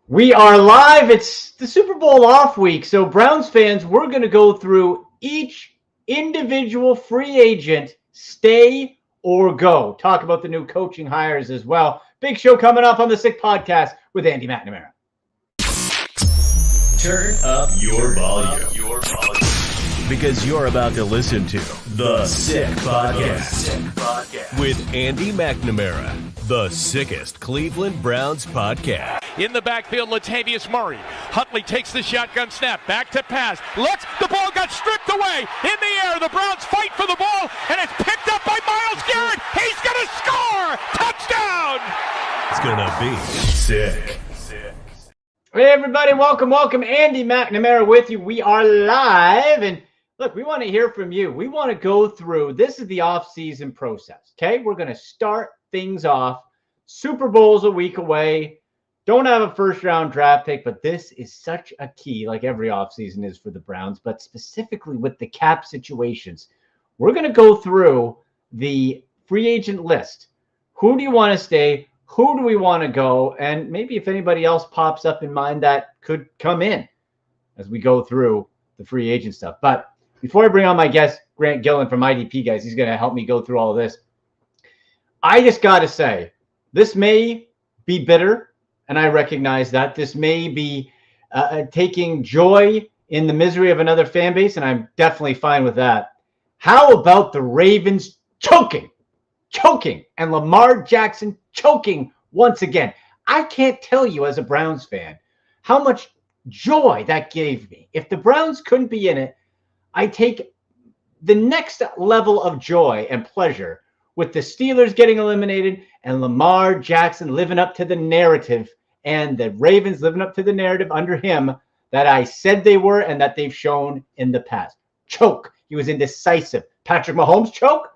We are live. It's the Super Bowl off week. So, Browns fans, we're going to go through each individual free agent, stay or go. Talk about the new coaching hires as well. Big show coming up on the Sick Podcast with Andy McNamara. Turn up your volume. Because you're about to listen to The Sick Podcast with Andy McNamara, the sickest Cleveland Browns podcast. In the backfield, Latavius Murray. Huntley takes the shotgun snap. Back to pass. Looks. The ball got stripped away. In the air. The Browns fight for the ball. And it's picked up by Myles Garrett. He's going to score. Touchdown. It's going to be sick. Hey, everybody. Welcome. Andy McNamara with you. We are live. And look, we want to hear from you. We want to go through. This is the off-season process. Okay. We're going to start things off. Super Bowl's a week away. Don't have a first-round draft pick, but this is such a key, like every offseason is for the Browns, but specifically with the cap situations. We're going to go through the free agent list. Who do you want to stay? Who do we want to go? And maybe if anybody else pops up in mind that could come in as we go through the free agent stuff. But before I bring on my guest, Grant Gilligan from IDP, guys, he's going to help me go through all of this. I just got to say, this may be bitter. And I recognize that this may be taking joy in the misery of another fan base, and I'm definitely fine with that. How about the Ravens choking, and Lamar Jackson choking once again? I can't tell you as a Browns fan how much joy that gave me. If the Browns couldn't be in it, I take the next level of joy and pleasure with the Steelers getting eliminated and Lamar Jackson living up to the narrative and the Ravens living up to the narrative under him that I said they were and that they've shown in the past. Choke. He was indecisive. Patrick Mahomes choke?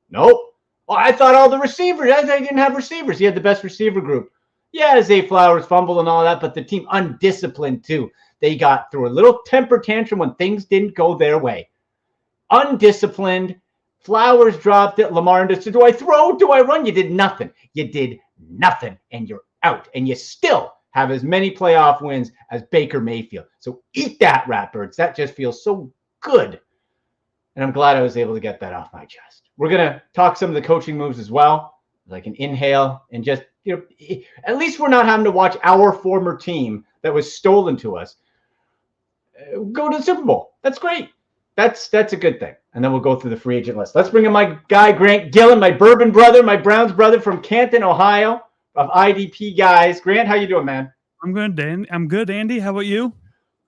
Nope. Well, I thought all the receivers, they didn't have receivers. He had the best receiver group. Yeah, Zay Flowers fumbled and all that, but the team undisciplined too. They got through a little temper tantrum when things didn't go their way. Undisciplined. Flowers dropped it. Lamar just said, do I throw? Do I run? You did nothing. And you're out. And you still have as many playoff wins as Baker Mayfield. So eat that, Ratbirds. That just feels so good. And I'm glad I was able to get that off my chest. We're going to talk some of the coaching moves as well. Like an inhale and just, at least we're not having to watch our former team that was stolen to us go to the Super Bowl. That's great. That's a good thing. And then we'll go through the free agent list. Let's bring in my guy, Grant Gilligan, my bourbon brother, my Browns brother from Canton, Ohio, of IDP guys. Grant, how you doing, man? I'm good, Dan. I'm good, Andy. How about you?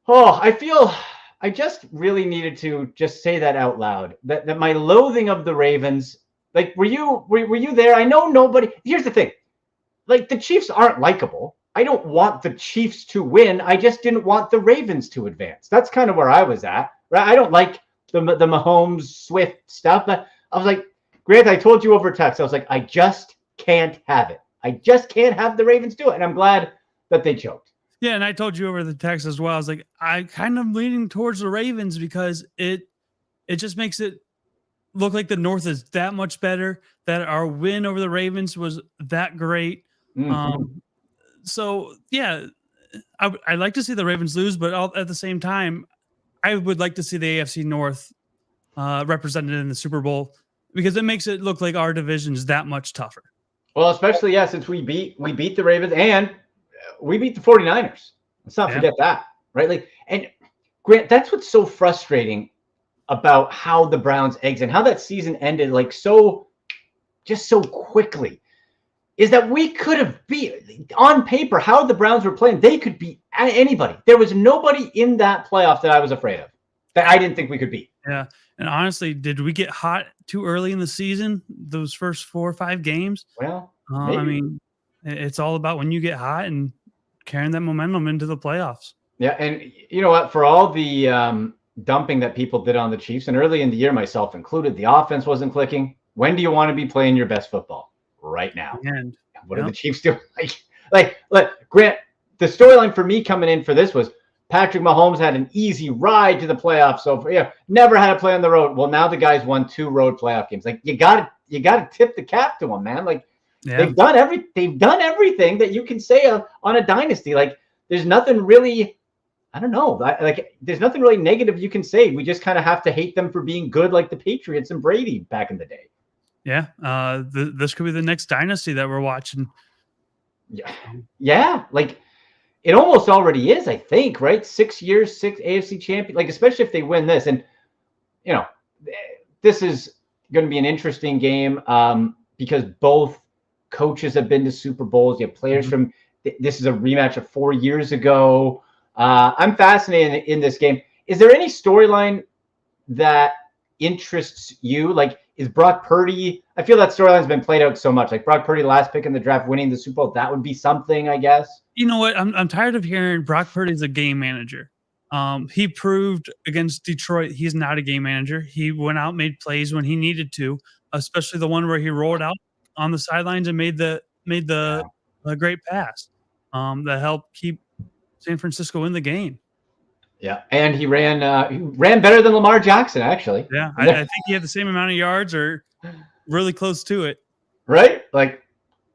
Oh, I feel I just really needed to just say that out loud. That my loathing of the Ravens, like, were you there? I know nobody. Here's the thing. Like, the Chiefs aren't likable. I don't want the Chiefs to win. I just didn't want the Ravens to advance. That's kind of where I was at. Right? I don't like the Mahomes Swift stuff, but I was like, Grant, I told you over text. I was like, I just can't have it. I just can't have the Ravens do it. And I'm glad that they choked. Yeah, and I told you over the text as well. I was like, I kind of leaning towards the Ravens because it just makes it look like the North is that much better, that our win over the Ravens was that great. Mm-hmm. So, yeah, I like to see the Ravens lose, but at the same time, I would like to see the AFC North represented in the Super Bowl because it makes it look like our division is that much tougher. Well, especially, since we beat the Ravens and we beat the 49ers. Let's not forget that, right? Like, and Grant, that's what's so frustrating about how the Browns exit and how that season ended like so quickly is that we could have beat, on paper, how the Browns were playing, they could beat anybody. There was nobody in that playoff that I was afraid of, that I didn't think we could beat. Yeah, and honestly, did we get hot too early in the season, those first 4 or 5 games? Well, I mean, it's all about when you get hot and carrying that momentum into the playoffs. Yeah, and you know what? For all the dumping that people did on the Chiefs, and early in the year, myself included, the offense wasn't clicking. When do you want to be playing your best football? Right now. And what are the Chiefs doing? Like, Grant, the storyline for me coming in for this was Patrick Mahomes had an easy ride to the playoffs. So never had to play on the road. Well, now the guy's won 2 road playoff games. Like, you got to tip the cap to him, man. Like, they've done everything that you can say on a dynasty. Like, there's nothing really, I don't know, there's nothing really negative you can say. We just kind of have to hate them for being good, like the Patriots and Brady back in the day. Yeah, this could be the next dynasty that we're watching. Yeah, like it almost already is, I think, right? 6 years, 6 AFC champion, like especially if they win this. And you know, this is going to be an interesting game because both coaches have been to Super Bowls. You have players from this is a rematch of 4 years ago. I'm fascinated in this game. Is there any storyline that interests you? Like, is Brock Purdy? I feel that storyline's been played out so much. Like Brock Purdy, last pick in the draft, winning the Super Bowl. That would be something, I guess. You know what? I'm tired of hearing Brock Purdy's a game manager. He proved against Detroit he's not a game manager. He went out, made plays when he needed to, especially the one where he rolled out on the sidelines and made the great pass that helped keep San Francisco in the game. Yeah, and he ran better than Lamar Jackson, actually. Yeah, I think he had the same amount of yards or really close to it. Right? Like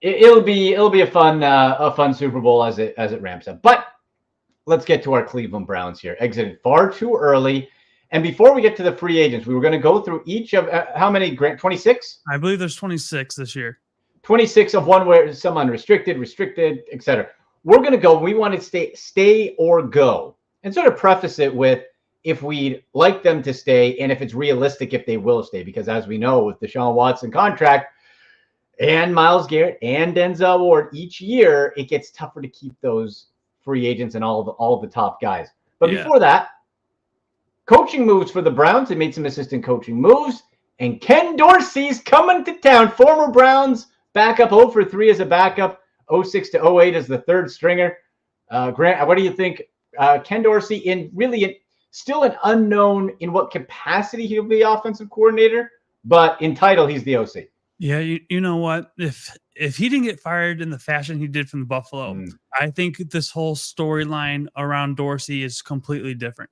it'll be a fun Super Bowl as it ramps up. But let's get to our Cleveland Browns here. Exited far too early. And before we get to the free agents, we were going to go through each of how many, Grant? 26? I believe there's 26 this year. 26 of one where some unrestricted, restricted, etc. We're going to go. We want to stay or go. And sort of preface it with if we'd like them to stay and if it's realistic if they will stay. Because as we know, with Deshaun Watson contract and Myles Garrett and Denzel Ward, each year it gets tougher to keep those free agents and all of the top guys. But before that, coaching moves for the Browns. They made some assistant coaching moves. And Ken Dorsey's coming to town. Former Browns backup, 0 for 3 as a backup, 06 to 08 as the third stringer. Grant, what do you think? Ken Dorsey still an unknown in what capacity he'll be offensive coordinator, but in title, he's the OC. Yeah, you know what? If he didn't get fired in the fashion he did from the Buffalo, I think this whole storyline around Dorsey is completely different.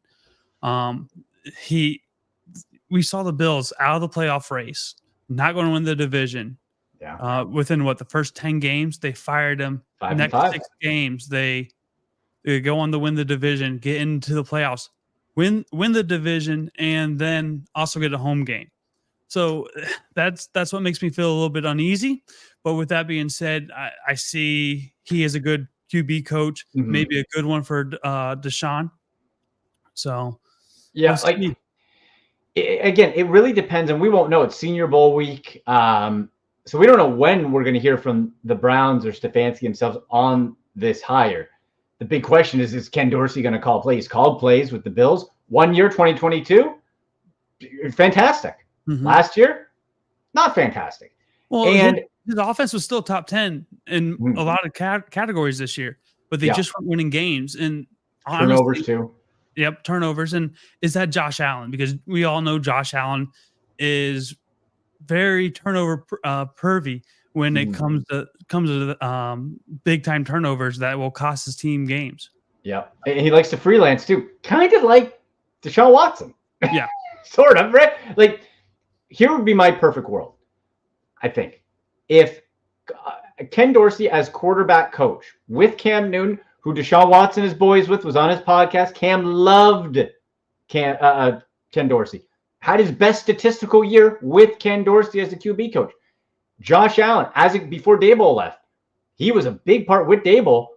We saw the Bills out of the playoff race, not going to win the division. Yeah. Within the first 10 games, they fired him. Next 6 games, they go on to win the division, get into the playoffs, win the division, and then also get a home game. So that's what makes me feel a little bit uneasy. But with that being said, I see he is a good QB coach, maybe a good one for Deshaun. So yeah, again, it really depends, and we won't know. It's Senior Bowl week, so we don't know when we're going to hear from the Browns or Stefanski themselves on this hire. The big question is Ken Dorsey going to call plays? Called plays with the Bills 1 year, 2022, fantastic. Last year, not fantastic. Well, and his offense was still top 10 in a lot of categories this year, but they just weren't winning games. And turnovers honestly, too. Yep, turnovers. And is that Josh Allen? Because we all know Josh Allen is very turnover pervy when it comes to big time turnovers that will cost his team games. Yeah, and he likes to freelance too, kind of like Deshaun Watson. Yeah, sort of, right? Like, here would be my perfect world, I think, if Ken Dorsey as quarterback coach with Cam Newton, who Deshaun Watson is boys with, was on his podcast. Cam loved Ken Dorsey. Had his best statistical year with Ken Dorsey as the QB coach. Josh Allen, before Daboll left, he was a big part with Daboll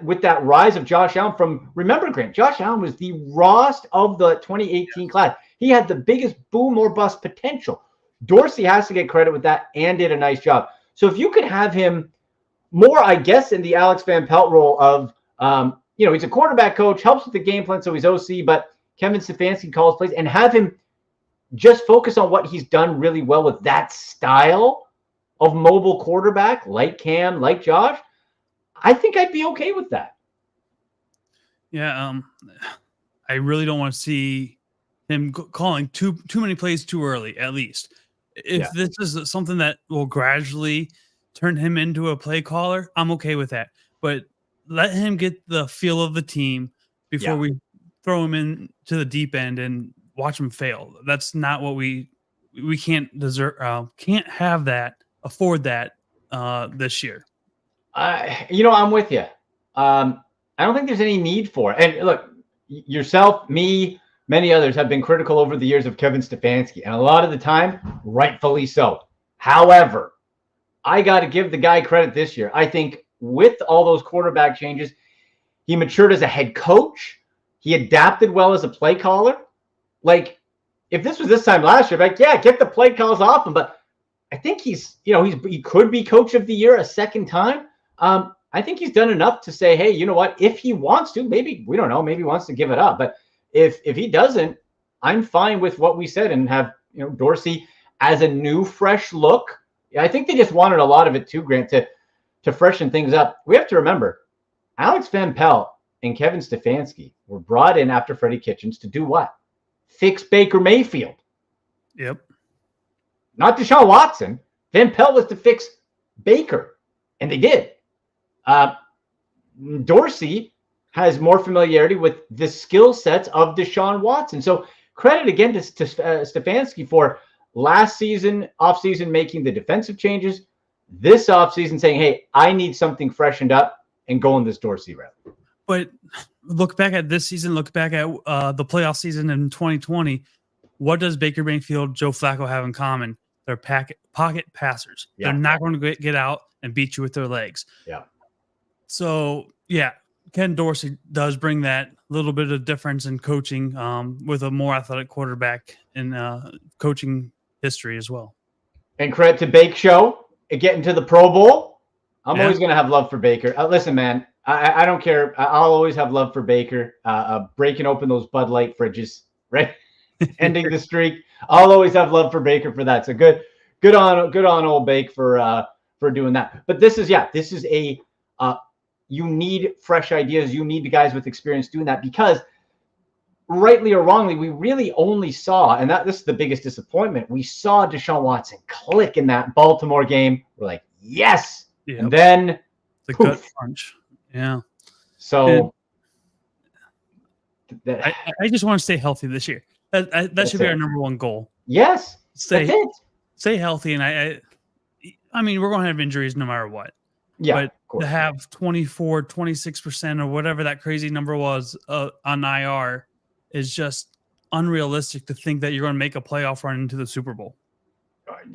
with that rise of Josh Allen from, remember, Grant, Josh Allen was the rawest of the 2018 class. He had the biggest boom or bust potential. Dorsey has to get credit with that and did a nice job. So if you could have him more, I guess, in the Alex Van Pelt role of, he's a quarterback coach, helps with the game plan, so he's OC, but Kevin Stefanski calls plays, and have him just focus on what he's done really well with that style of mobile quarterback, like Cam, like Josh, I think I'd be okay with that. Yeah, I really don't want to see him calling too many plays too early, at least. If this is something that will gradually turn him into a play caller, I'm okay with that. But let him get the feel of the team before we throw him into the deep end and watch him fail. That's not what we can't afford that this year. I'm with you. I don't think there's any need for it. And look, yourself, me, many others have been critical over the years of Kevin Stefanski, and a lot of the time, rightfully so. However, I got to give the guy credit this year. I think with all those quarterback changes, he matured as a head coach. He adapted well as a play caller. Like, if this was this time last year, like, yeah, get the play calls off him. But I think he could be coach of the year a second time. I think he's done enough to say, hey, you know what? If he wants to, maybe, we don't know, maybe he wants to give it up. But if he doesn't, I'm fine with what we said and have, Dorsey as a new, fresh look. I think they just wanted a lot of it too, Grant, to freshen things up. We have to remember, Alex Van Pelt and Kevin Stefanski were brought in after Freddie Kitchens to do what? Fix Baker Mayfield. Yep. Not Deshaun Watson. Van Pelt was to fix Baker, and they did. Dorsey has more familiarity with the skill sets of Deshaun Watson. So credit again to Stefanski for last season, offseason, making the defensive changes. This offseason saying, hey, I need something freshened up, and going this Dorsey route. But look back at this season, look back at the playoff season in 2020. What does Baker Mayfield, Joe Flacco have in common? They're pocket passers. Yeah. They're not going to get out and beat you with their legs. Yeah. So, yeah, Ken Dorsey does bring that little bit of difference in coaching with a more athletic quarterback in coaching history as well. And credit to Bake Show getting to the Pro Bowl. I'm always going to have love for Baker. Listen, man, I don't care. I'll always have love for Baker. Breaking open those Bud Light fridges, right? Ending the streak. I'll always have love for Baker for that. So good on old Bake for doing that. But this is a you need fresh ideas. You need the guys with experience doing that, because rightly or wrongly, we really only saw, and this is the biggest disappointment, we saw Deshaun Watson click in that Baltimore game. We're like, yes. Yep. And then the gut punch. Yeah. So I just want to stay healthy this year. That should be our number one goal. Yes. Stay healthy. And I mean, we're going to have injuries no matter what. Yeah. But to have 24, 26% or whatever that crazy number was on IR is just unrealistic to think that you're going to make a playoff run into the Super Bowl.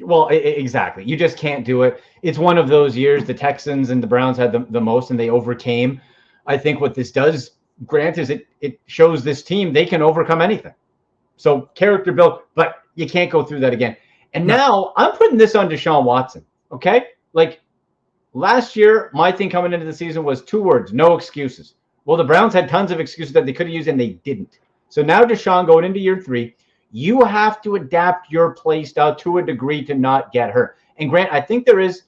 Well, exactly. You just can't do it. It's one of those years. The Texans and the Browns had the most, and they overcame. I think what this does, Grant, is it shows this team they can overcome anything. So character build, but you can't go through that again. And now I'm putting this on Deshaun Watson, okay? Like, last year, my thing coming into the season was 2 words, no excuses. Well, the Browns had tons of excuses that they could have used, and they didn't. So now Deshaun going into year 3, you have to adapt your play style to a degree to not get hurt. And Grant, I think there is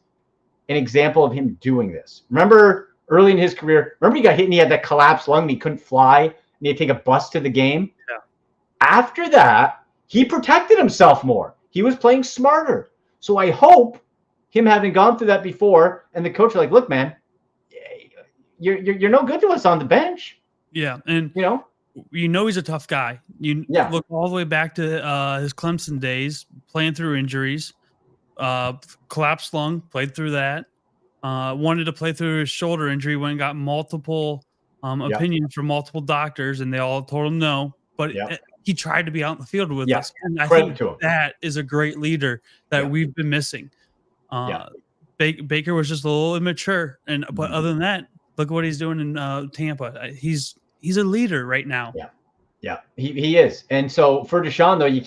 an example of him doing this. Remember early in his career, he got hit and he had that collapsed lung and he couldn't fly and he had to take a bus to the game? Yeah. After that, he protected himself more. He was playing smarter. So I hope him having gone through that before and the coach are like, look, man, you're no good to us on the bench. Yeah. And he's a tough guy. Look all the way back to his Clemson days, playing through injuries, collapsed lung, played through that. Wanted to play through his shoulder injury, went and got multiple opinions from multiple doctors, and they all told him no. But he tried to be out in the field with us. And I think that is a great leader that we've been missing. Baker was just a little immature, but other than that, look at what he's doing in Tampa. He's a leader right now. Yeah, he is. And so for Deshaun, though, you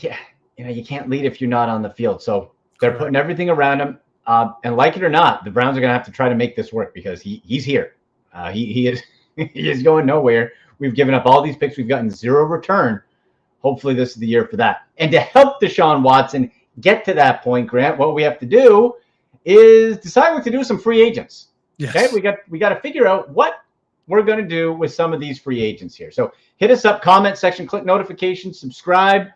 can't lead if you're not on the field. So they're putting everything around him. And like it or not, the Browns are going to have to try to make this work because he's here. He is going nowhere. We've given up all these picks. We've gotten zero return. Hopefully this is the year for that. And to help Deshaun Watson get to that point, Grant, what we have to do is decide what to do with some free agents. Yes. Okay, we got to figure out what we're going to do with some of these free agents here. So hit us up, comment section, click notifications, subscribe.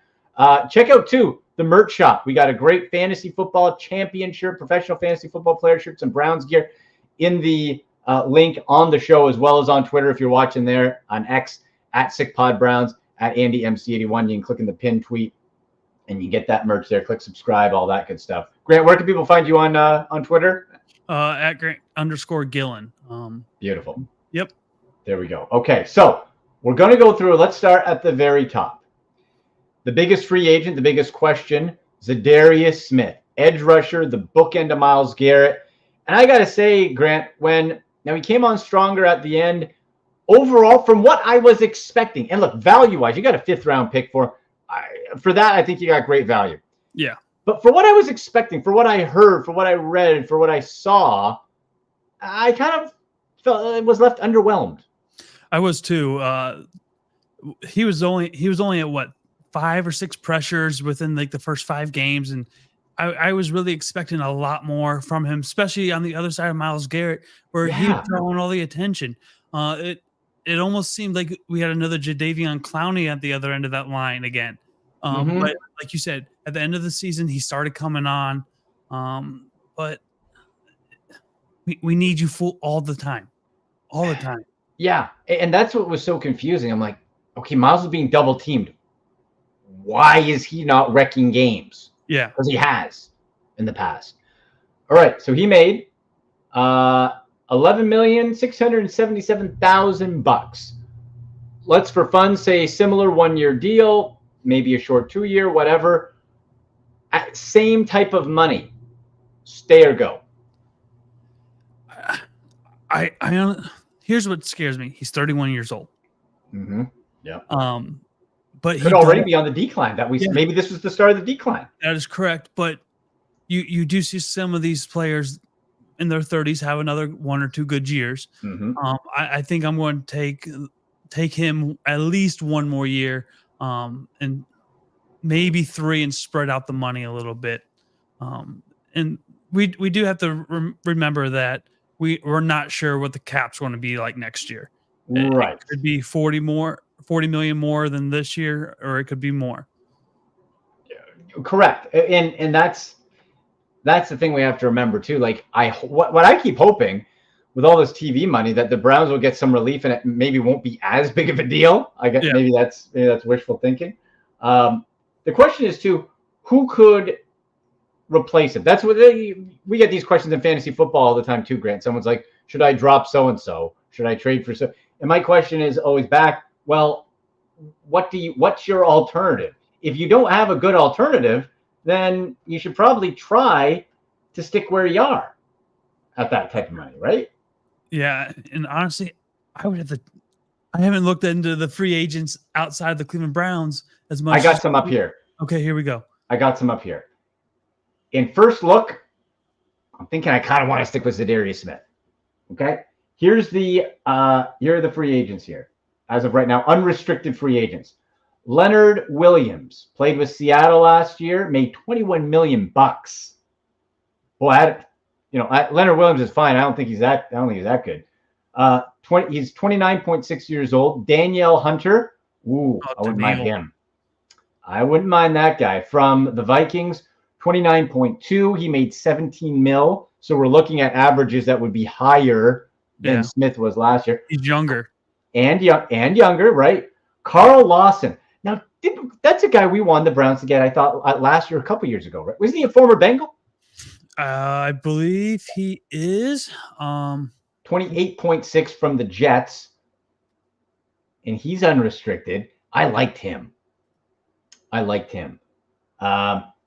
Check out, too, the merch shop. We got a great fantasy football champion shirt, professional fantasy football player shirts, and Browns gear in the link on the show, as well as on Twitter if you're watching there, on X, at SickPodBrowns, at AndyMC81. You can click in the pin tweet, and you get that merch there. Click subscribe, all that good stuff. Grant, where can people find you on Twitter? At Grant _Gillen. Beautiful. Yep. There we go. Okay, so we're going to go through. Let's start at the very top. The biggest free agent, the biggest question, Zadarius Smith, edge rusher, the bookend of Myles Garrett. And I got to say, Grant, now he came on stronger at the end. Overall, from what I was expecting, and look, value-wise, you got a 5th-round pick for that. I think you got great value. Yeah. But for what I was expecting, for what I heard, for what I read, for what I saw, I kind of felt it was left underwhelmed. I was too. He was only at what, 5 or 6 pressures within like the first 5 games, and I was really expecting a lot more from him, especially on the other side of Myles Garrett, where he was drawing all the attention. It almost seemed like we had another Jadeveon Clowney at the other end of that line again. But like you said, at the end of the season, he started coming on. But we need you full all the time. Yeah, and that's what was so confusing. I'm like, okay, Myles is being double teamed. Why is he not wrecking games? Yeah, because he has in the past. All right, so he made $11,677,000. Let's, for fun, say similar 1-year deal, maybe a short 2-year, whatever. Same type of money. Stay or go. I here's what scares me. He's 31 years old. Mm-hmm. Yeah. But he could already be on the decline. Maybe this was the start of the decline. That is correct. But you do see some of these players in their 30s have another 1 or 2 good years. Mm-hmm. I think I'm going to take him at least 1 more year, and maybe 3, and spread out the money a little bit. And we do have to remember that we're not sure what the cap's going to be like next year. Right. It could be 40 million more than this year, or it could be more. Correct. And that's the thing we have to remember too. Like what I keep hoping with all this TV money, that the Browns will get some relief and it maybe won't be as big of a deal. I guess maybe that's wishful thinking. The question is too, who could replace him? That's what we get these questions in fantasy football all the time too, Grant. Someone's like, should I drop so-and-so? Should I trade for so? And my question is always back, well, what's your alternative? If you don't have a good alternative, then you should probably try to stick where you are at that type of money, right? Yeah, and honestly, I haven't looked into the free agents outside the Cleveland Browns as much. I got some up here. Okay, here we go. I got some up here. In first look, I'm thinking I kind of want to stick with Zadarius Smith. Okay, here are the free agents here as of right now, unrestricted free agents. Leonard Williams played with Seattle last year, made $21 million. Boy, Leonard Williams is fine. I don't think he's that good. He's 29.6 years old. Danielle Hunter. Ooh, I wouldn't mind him. I wouldn't mind that guy from the Vikings. 29.2. He made 17 mil. So we're looking at averages that would be higher than Smith was last year. He's younger. And younger, right? Carl Lawson. Now, that's a guy we wanted the Browns to get, I thought, last year, a couple years ago, right? Wasn't he a former Bengal? I believe he is. 28.6 from the Jets. And he's unrestricted. I liked him.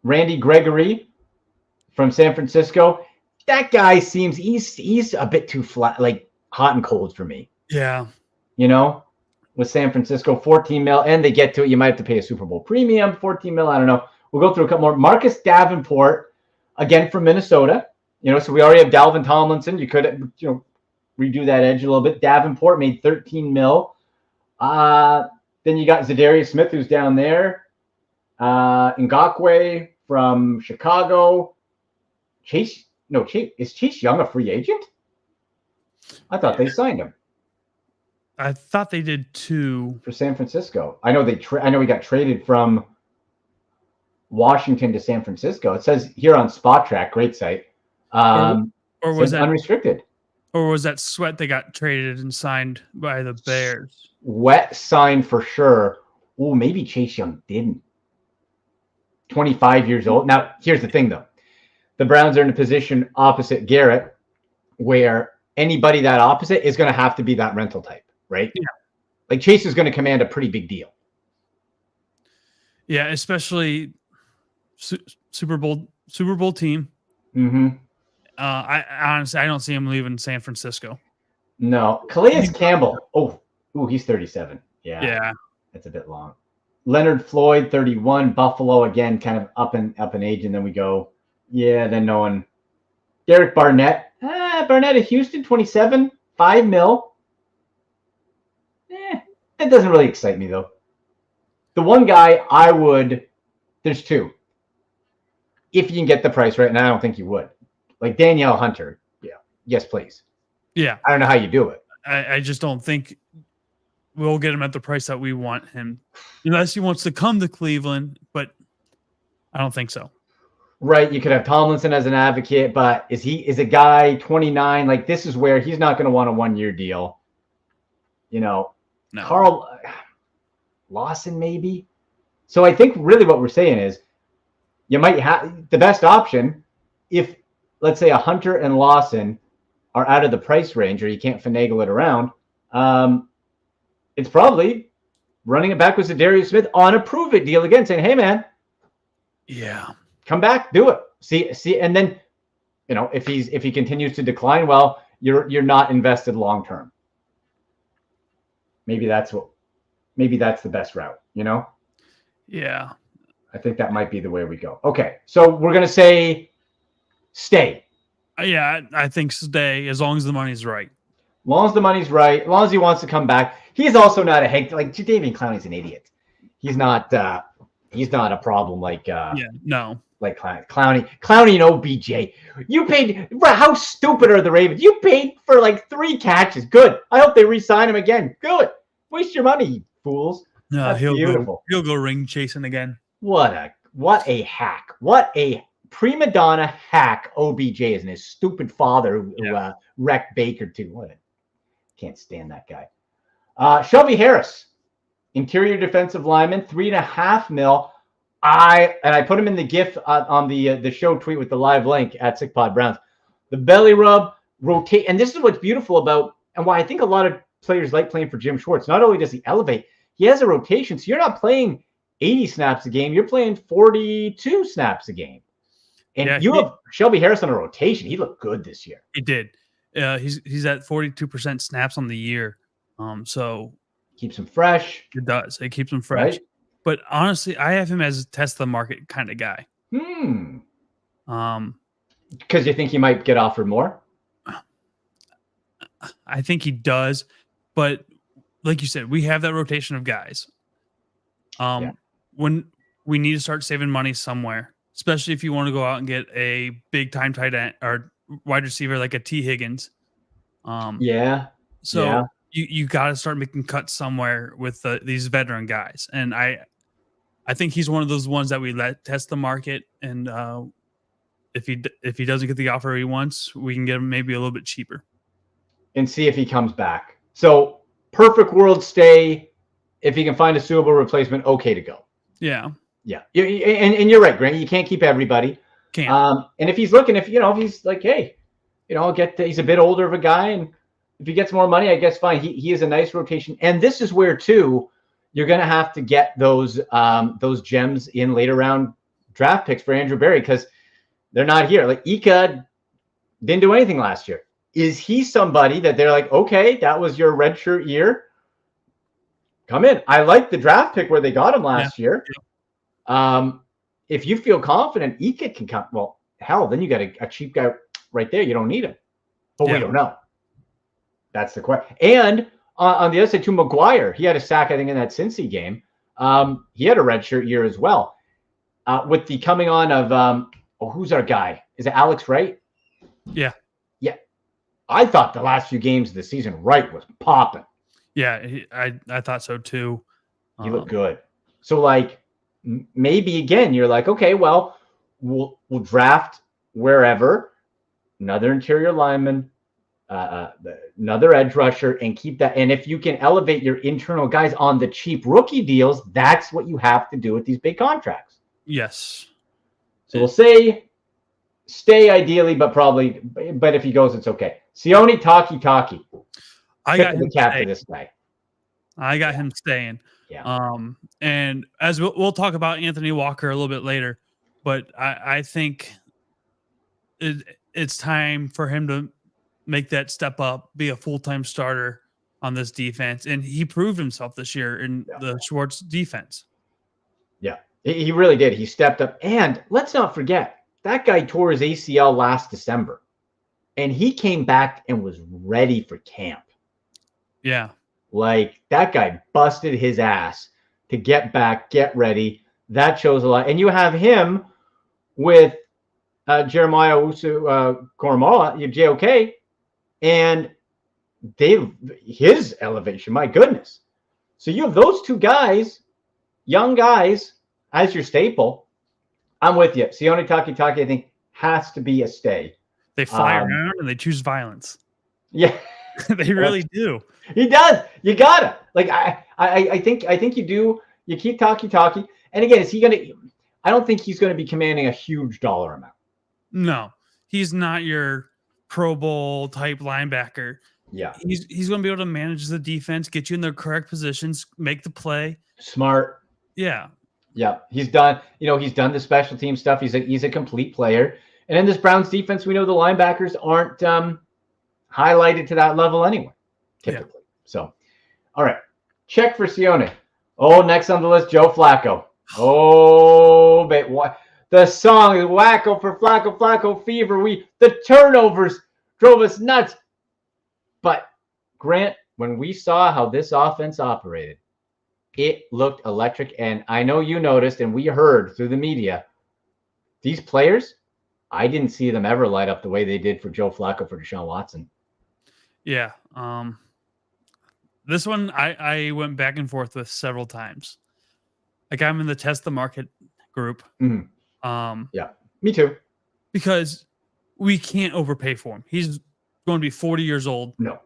Randy Gregory from San Francisco. That guy seems he's a bit too flat, like hot and cold for me. Yeah. With San Francisco, 14 mil, and they get to it. You might have to pay a Super Bowl premium, 14 mil. I don't know. We'll go through a couple more. Marcus Davenport, again from Minnesota. So we already have Dalvin Tomlinson. You could, redo that edge a little bit. Davenport made 13 mil. Then you got Zadarius Smith, who's down there. Ngakoue from Chicago. Chase. Is Chase Young a free agent? I thought they signed him. I thought they did too. For San Francisco. I know he got traded from Washington to San Francisco. It says here on Spot Track, great site. Or was that unrestricted? Or was that Sweat that got traded and signed by the Bears? Sweat signed for sure. Oh, maybe Chase Young didn't. 25 years old. Now, here's the thing, though. The Browns are in a position opposite Garrett where anybody that opposite is going to have to be that rental type, right? Yeah. Like Chase is going to command a pretty big deal. Yeah, especially Super Bowl team. Mm-hmm. I honestly don't see him leaving San Francisco. No, Calais Campbell. Oh, he's 37. Yeah, that's a bit long. Leonard Floyd, 31. Buffalo again, kind of up in age, and then we go. Yeah, then no one. Derek Barnett. Barnett of Houston, 27, $5 million. That doesn't really excite me though. The one guy I would. There's two. If you can get the price right, and I don't think you would. Like Danielle Hunter. Yeah. Yes, please. Yeah. I don't know how you do it. I just don't think we'll get him at the price that we want him, unless he wants to come to Cleveland, but I don't think so. Right. You could have Tomlinson as an advocate, but is a guy 29? Like, this is where he's not going to want a 1-year deal. No. Carl Lawson, maybe. So I think really what we're saying is you might have the best option if, let's say, a Hunter and Lawson are out of the price range or you can't finagle it around. It's probably running it back with Darius Smith on a prove it deal again, saying, hey, man. Yeah. Come back, do it. See, and then, if he continues to decline, well, you're not invested long term. Maybe that's the best route, Yeah. I think that might be the way we go. Okay, so we're gonna say stay. Yeah, I think stay as long as the money's right. As long as the money's right, as long as he wants to come back. He's also not a head like Jadeveon Clowney's an idiot. He's not a problem like no. Like Clowney and OBJ. You paid. How stupid are the Ravens? You paid for like 3 catches. Good. I hope they re-sign him again. Good. Waste your money, you fools. No, That's beautiful. He'll go ring chasing again. What a hack. What a prima donna hack OBJ is, and his stupid father who wrecked Baker too. Can't stand that guy. Shelby Harris, interior defensive lineman, $3.5 million. I put him in the GIF on the show tweet with the live link at SickPod Browns. The belly rub, rotate, and this is what's beautiful about, and why I think a lot of players like playing for Jim Schwartz. Not only does he elevate, he has a rotation. So you're not playing 80 snaps a game, you're playing 42 snaps a game. And have Shelby Harris on a rotation. He looked good this year. He did. He's at 42% snaps on the year. So keeps him fresh. It does. It keeps him fresh. Right? But honestly, I have him as a test the market kind of guy. Because you think he might get offered more? I think he does. But like you said, we have that rotation of guys. When we need to start saving money somewhere, especially if you want to go out and get a big time tight end or wide receiver like a T. Higgins. So you got to start making cuts somewhere with these veteran guys. And I think he's one of those ones that we let test the market, and if he doesn't get the offer he wants, we can get him maybe a little bit cheaper and see if he comes back. So perfect world stay. If he can find a suitable replacement, okay to go. Yeah. And you're right, Grant. You can't keep everybody. Can't. And if he's looking, if he's like, hey, I'll get. He's a bit older of a guy, and if he gets more money, I guess fine. He is a nice rotation, and this is where too. You're going to have to get those gems in later round draft picks for Andrew Berry because they're not here. Like Ika didn't do anything last year. Is he somebody that they're like, okay, that was your redshirt year? Come in. I like the draft pick where they got him last year. If you feel confident Ika can come, well, hell, then you got a cheap guy right there. You don't need him. But we don't know. That's the question. And on the other side, too, McGuire, he had a sack, I think, in that Cincy game. He had a redshirt year as well. With the coming on of, who's our guy? Is it Alex Wright? Yeah. I thought the last few games of the season, Wright was popping. Yeah, I thought so too. He looked good. So, like, maybe, again, you're like, okay, well, we'll draft wherever, another interior lineman, another edge rusher, and keep that. And if you can elevate your internal guys on the cheap rookie deals, that's what you have to do with these big contracts. Yes. So we'll say stay ideally, but if he goes, it's okay. Sione Taki. I got the cap for this guy. I got him staying. Yeah. And as we'll talk about Anthony Walker a little bit later, but I think it's time for him to make that step up, be a full-time starter on this defense. And he proved himself this year in the Schwartz defense. Yeah, he really did. He stepped up. And let's not forget, that guy tore his ACL last December. And he came back and was ready for camp. Yeah. Like, that guy busted his ass to get back, get ready. That shows a lot. And you have him with Jeremiah Owusu-Koramoah, you JOK, and his elevation, my goodness. So you have those two guys, young guys, as your staple. I'm with you. Sione Takitaki, I think, has to be a stay. They fly around and they choose violence. Yeah. They really do. He does. You gotta. Like, I think you do. You keep Takitaki. And again, is he gonna? I don't think he's gonna be commanding a huge dollar amount. No, he's not your Pro Bowl type linebacker. Yeah. He's gonna be able to manage the defense, get you in the correct positions, make the play. Smart. Yeah. Yeah. He's done, he's done the special team stuff. He's a complete player. And in this Browns defense, we know the linebackers aren't highlighted to that level anyway, typically. Yeah. So, all right. Check for Sione. Oh, next on the list, Joe Flacco. Oh, but what? The song is Wacko for Flacco, Flacco Fever. The turnovers drove us nuts. But, Grant, when we saw how this offense operated, it looked electric. And I know you noticed, and we heard through the media, these players, I didn't see them ever light up the way they did for Joe Flacco for Deshaun Watson. Yeah. This one I went back and forth with several times. Like, I'm in the test the market group. Mm-hmm. Yeah, me too. Because we can't overpay for him. He's going to be 40 years old. No.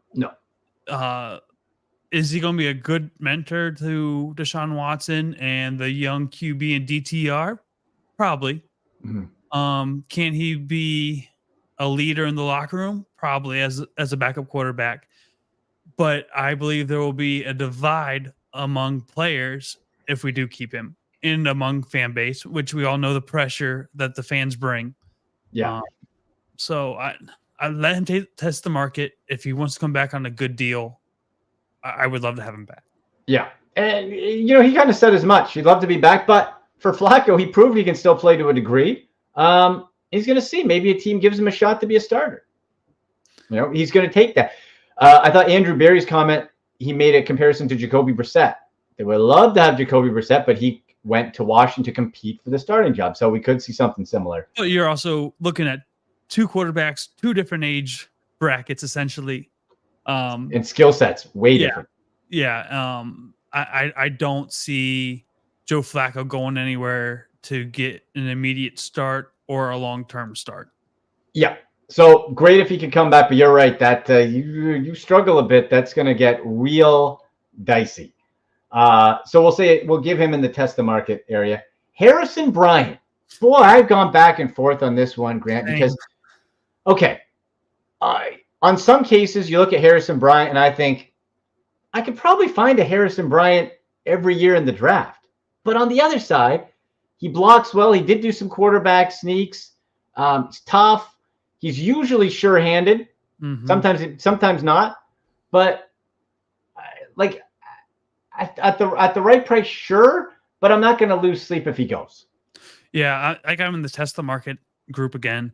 Is he going to be a good mentor to Deshaun Watson and the young QB and DTR? Probably. Mm-hmm. Can he be a leader in the locker room? Probably as a backup quarterback. But I believe there will be a divide among players if we do keep him, and among fan base, which we all know the pressure that the fans bring. Yeah. So I let him test the market. If he wants to come back on a good deal, I would love to have him back. Yeah. And, he kind of said as much. He'd love to be back. But for Flacco, he proved he can still play to a degree. He's going to see. Maybe a team gives him a shot to be a starter. He's going to take that. I thought Andrew Berry's comment, he made a comparison to Jacoby Brissett. They would love to have Jacoby Brissett, but he went to Washington to compete for the starting job. So we could see something similar. But you're also looking at two quarterbacks, two different age brackets, essentially. And skill sets, way different. Yeah. I don't see Joe Flacco going anywhere to get an immediate start or a long-term start. Yeah. So great if he could come back, but you're right that you struggle a bit. That's going to get real dicey. So we'll give him in the test the market area. Harrison Bryant. Boy, I've gone back and forth on this one, Grant, because on some cases you look at Harrison Bryant and I think I could probably find a Harrison Bryant every year in the draft. But on the other side, he blocks well. He did do some quarterback sneaks. He's tough. He's usually sure-handed. Mm-hmm. Sometimes not. But at the right price, sure. But I'm not going to lose sleep if he goes. Yeah, I got him in the test the market group again.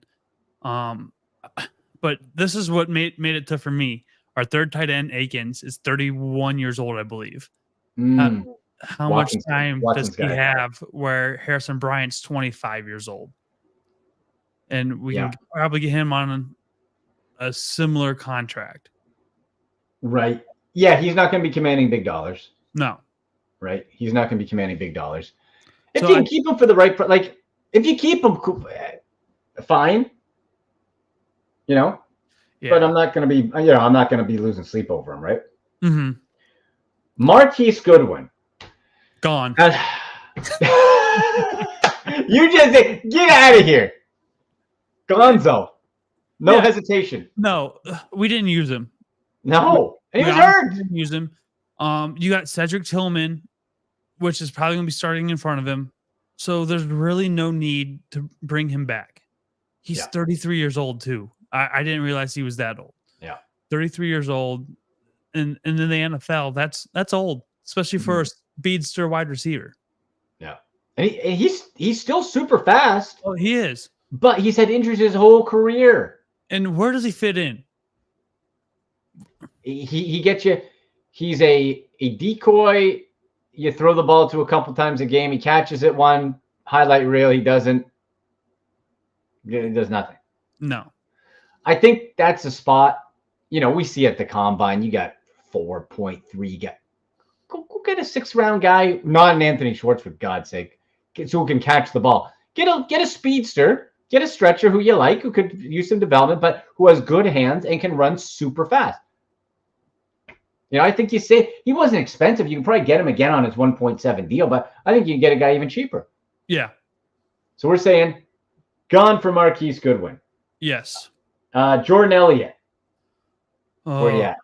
But this is what made it tough for me. Our third tight end, Akins, is 31 years old, I believe. How much time does he have where Harrison Bryant's 25 years old? And we can probably get him on a similar contract. Right. Yeah, he's not going to be commanding big dollars. No. Right? He's not going to be commanding big dollars. If you can keep him for the right price, if you keep him, fine. Yeah. But I'm not going to be, I'm not going to be losing sleep over him, right? Mm-hmm. Marquise Goodwin. Gone. You just get out of here. Gonzo. No hesitation. No, we didn't use him. No. And he was hurt. Didn't use him. You got Cedric Tillman, which is probably going to be starting in front of him. So there's really no need to bring him back. He's 33 years old too. I didn't realize he was that old. Yeah. 33 years old. And in the NFL, that's old, especially for a speedster wide receiver. Yeah. And he's still super fast. Oh, he is. But he's had injuries his whole career. And where does he fit in? He gets you. He's a decoy. You throw the ball to a couple times a game. He catches it one highlight reel. He doesn't. He does nothing. No. I think that's a spot. We see at the combine. You got 4.3. Go get a 6th-round guy, not an Anthony Schwartz, for God's sake, who can catch the ball. Get a speedster. Get a stretcher who you like, who could use some development, but who has good hands and can run super fast. I think you say he wasn't expensive. You can probably get him again on his 1.7 deal, but I think you can get a guy even cheaper. Yeah. So we're saying gone for Marquise Goodwin. Yes. Jordan Elliott. Oh. Where you at?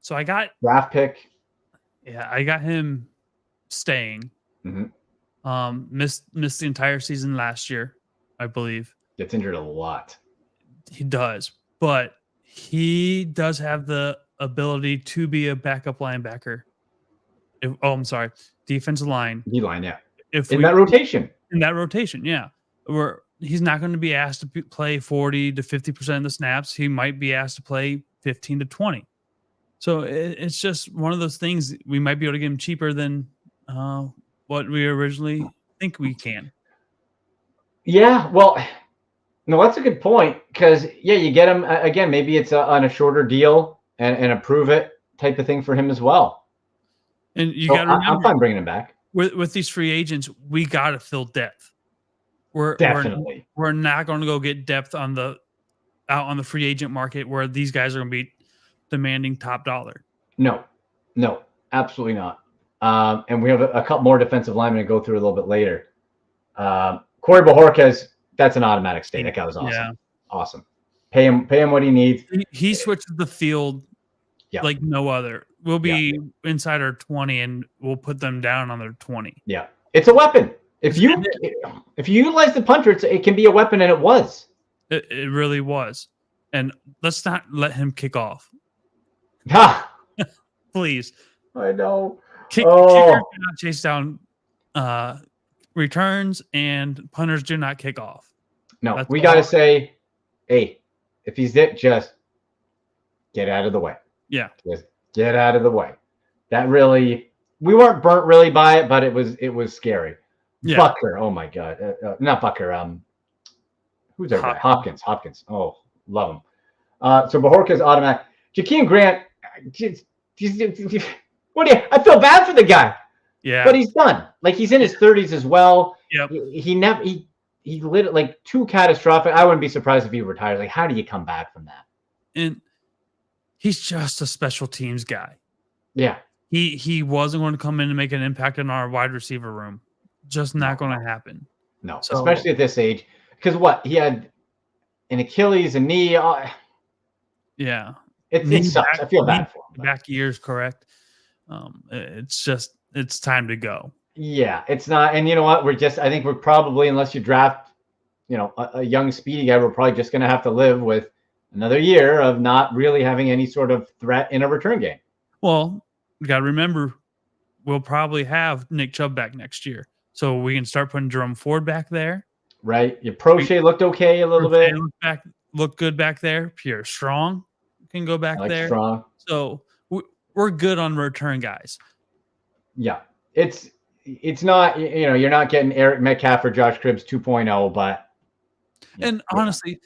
So I got draft pick. Yeah, I got him staying. Mm-hmm. Missed the entire season last year, I believe. Gets injured a lot. He does, but he does have the ability to be a backup linebacker. Defensive line. D-line, yeah. In that rotation, yeah. He's not going to be asked to play 40 to 50% of the snaps. He might be asked to play 15 to 20. So it's just one of those things. We might be able to get him cheaper than what we originally think we can. Yeah, well, no, that's a good point because, you get him, again, maybe it's on a shorter deal and a prove it type of thing for him as well. And you got to remember, I'm fine bringing him back. With these free agents, we got to fill depth. We're not going to go get depth out on the free agent market where these guys are going to be demanding top dollar. No, absolutely not. And we have a couple more defensive linemen to go through a little bit later. Corey Bojorquez, that's an automatic stay. That guy was awesome. Yeah. Awesome. Pay him what he needs. He switches the field like no other. We'll be inside our 20 and we'll put them down on their 20. Yeah. It's a weapon. If you utilize the punter, it can be a weapon, and it was. It really was. And let's not let him kick off. Please. I know. Kickers do not chase down returns, and punters do not kick off. No, we got to say, hey, if he's it, just get out of the way. Yeah. Just get out of the way. That really, we weren't burnt really by it, but it was scary. Yeah. Bucker, oh my God. Not Bucker. Who's that guy? Hopkins. Oh, love him. So Bojorquez automatic. Jakeem Grant, I feel bad for the guy. Yeah. But he's done. Like, he's in his 30s as well. Yep. He lit like too catastrophic. I wouldn't be surprised if he retires. Like, how do you come back from that? And he's just a special teams guy. Yeah. He wasn't going to come in and make an impact in our wide receiver room. Just not going to happen. No, so, especially at this age. Because he had an Achilles, a knee. Yeah. It sucks. I feel bad for him. Back years, correct. It's time to go. Yeah, it's not. And you know what? I think we're probably, unless you draft, a young speedy guy, we're probably just going to have to live with another year of not really having any sort of threat in a return game. Well, you got to remember, we'll probably have Nick Chubb back next year. So we can start putting Jerome Ford back there. Right. Your Prochet looked okay a little bit. Looked good back there. Pierre Strong can go back there. Strong. So we're good on return guys. Yeah. It's not, you're not getting Eric Metcalf or Josh Cribbs 2.0, but. And honestly,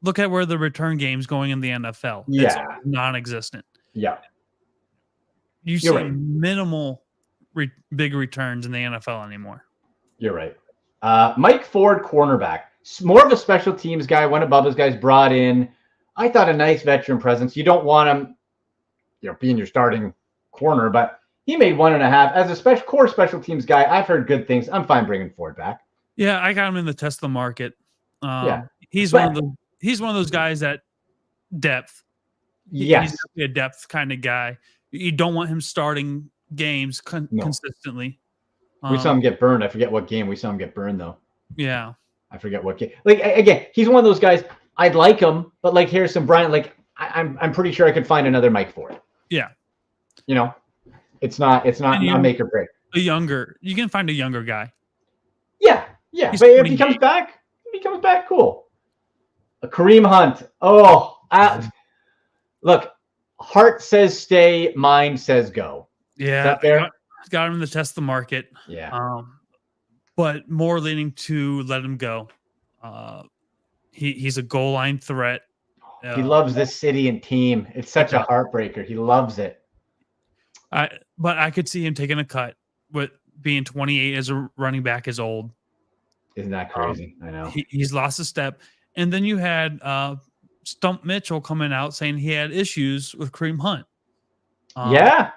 look at where the return game's going in the NFL. Yeah. It's non-existent. Yeah. You see minimal big returns in the NFL anymore. You're right. Mike Ford, cornerback. More of a special teams guy. One of Bubba's guys brought in. I thought a nice veteran presence. You don't want him, being your starting corner, but he made 1.5 as a core special teams guy. I've heard good things. I'm fine bringing Ford back. Yeah, I got him in the test of the market. He's one of those guys that depth. He's a depth kind of guy. You don't want him starting games No. consistently. We saw him get burned. I forget what game we saw him get burned, though. Yeah. I forget what game. Like, again, he's one of those guys. I'd like him, but like Harrison Bryant, like I'm pretty sure I could find another Mike Ford. Yeah. You know, it's not a make or break. You can find a younger guy. Yeah. But if he comes back, cool. A Kareem Hunt. Oh, look, heart says stay, mind says go. Yeah. Is that fair? Got him to test the market. Yeah. But more leaning to let him go. He's a goal line threat. He loves this city and team. It's such a heartbreaker. He loves it. But I could see him taking a cut. With being 28 as a running back is old. Isn't that crazy? I know. He's lost a step. And then you had Stump Mitchell coming out saying he had issues with Kareem Hunt. Yeah.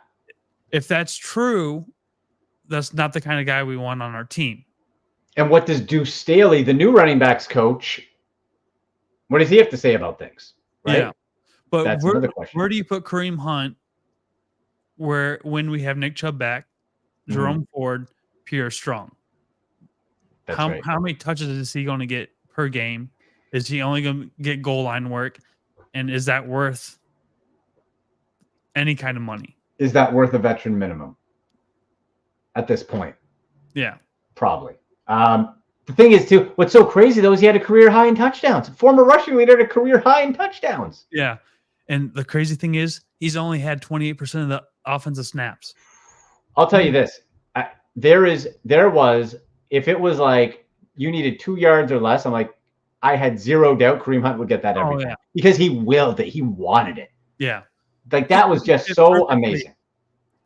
If that's true, that's not the kind of guy we want on our team. And what does Deuce Staley, the new running backs coach, what does he have to say about things? Right? Yeah. But that's another question. Where do you put Kareem Hunt when we have Nick Chubb back, Jerome Ford, Pierre Strong? How many touches is he going to get per game? Is he only going to get goal line work? And is that worth any kind of money? Is that worth a veteran minimum at this point? Yeah. Probably. The thing is, too, what's so crazy, though, is he had a career high in touchdowns. Former rushing leader had a career high in touchdowns. Yeah. And the crazy thing is, he's only had 28% of the offensive snaps. I'll tell you this. If it was like you needed 2 yards or less, I'm like, I had zero doubt Kareem Hunt would get that every time. Because he willed it. He wanted it. Yeah. Like, that was just so amazing.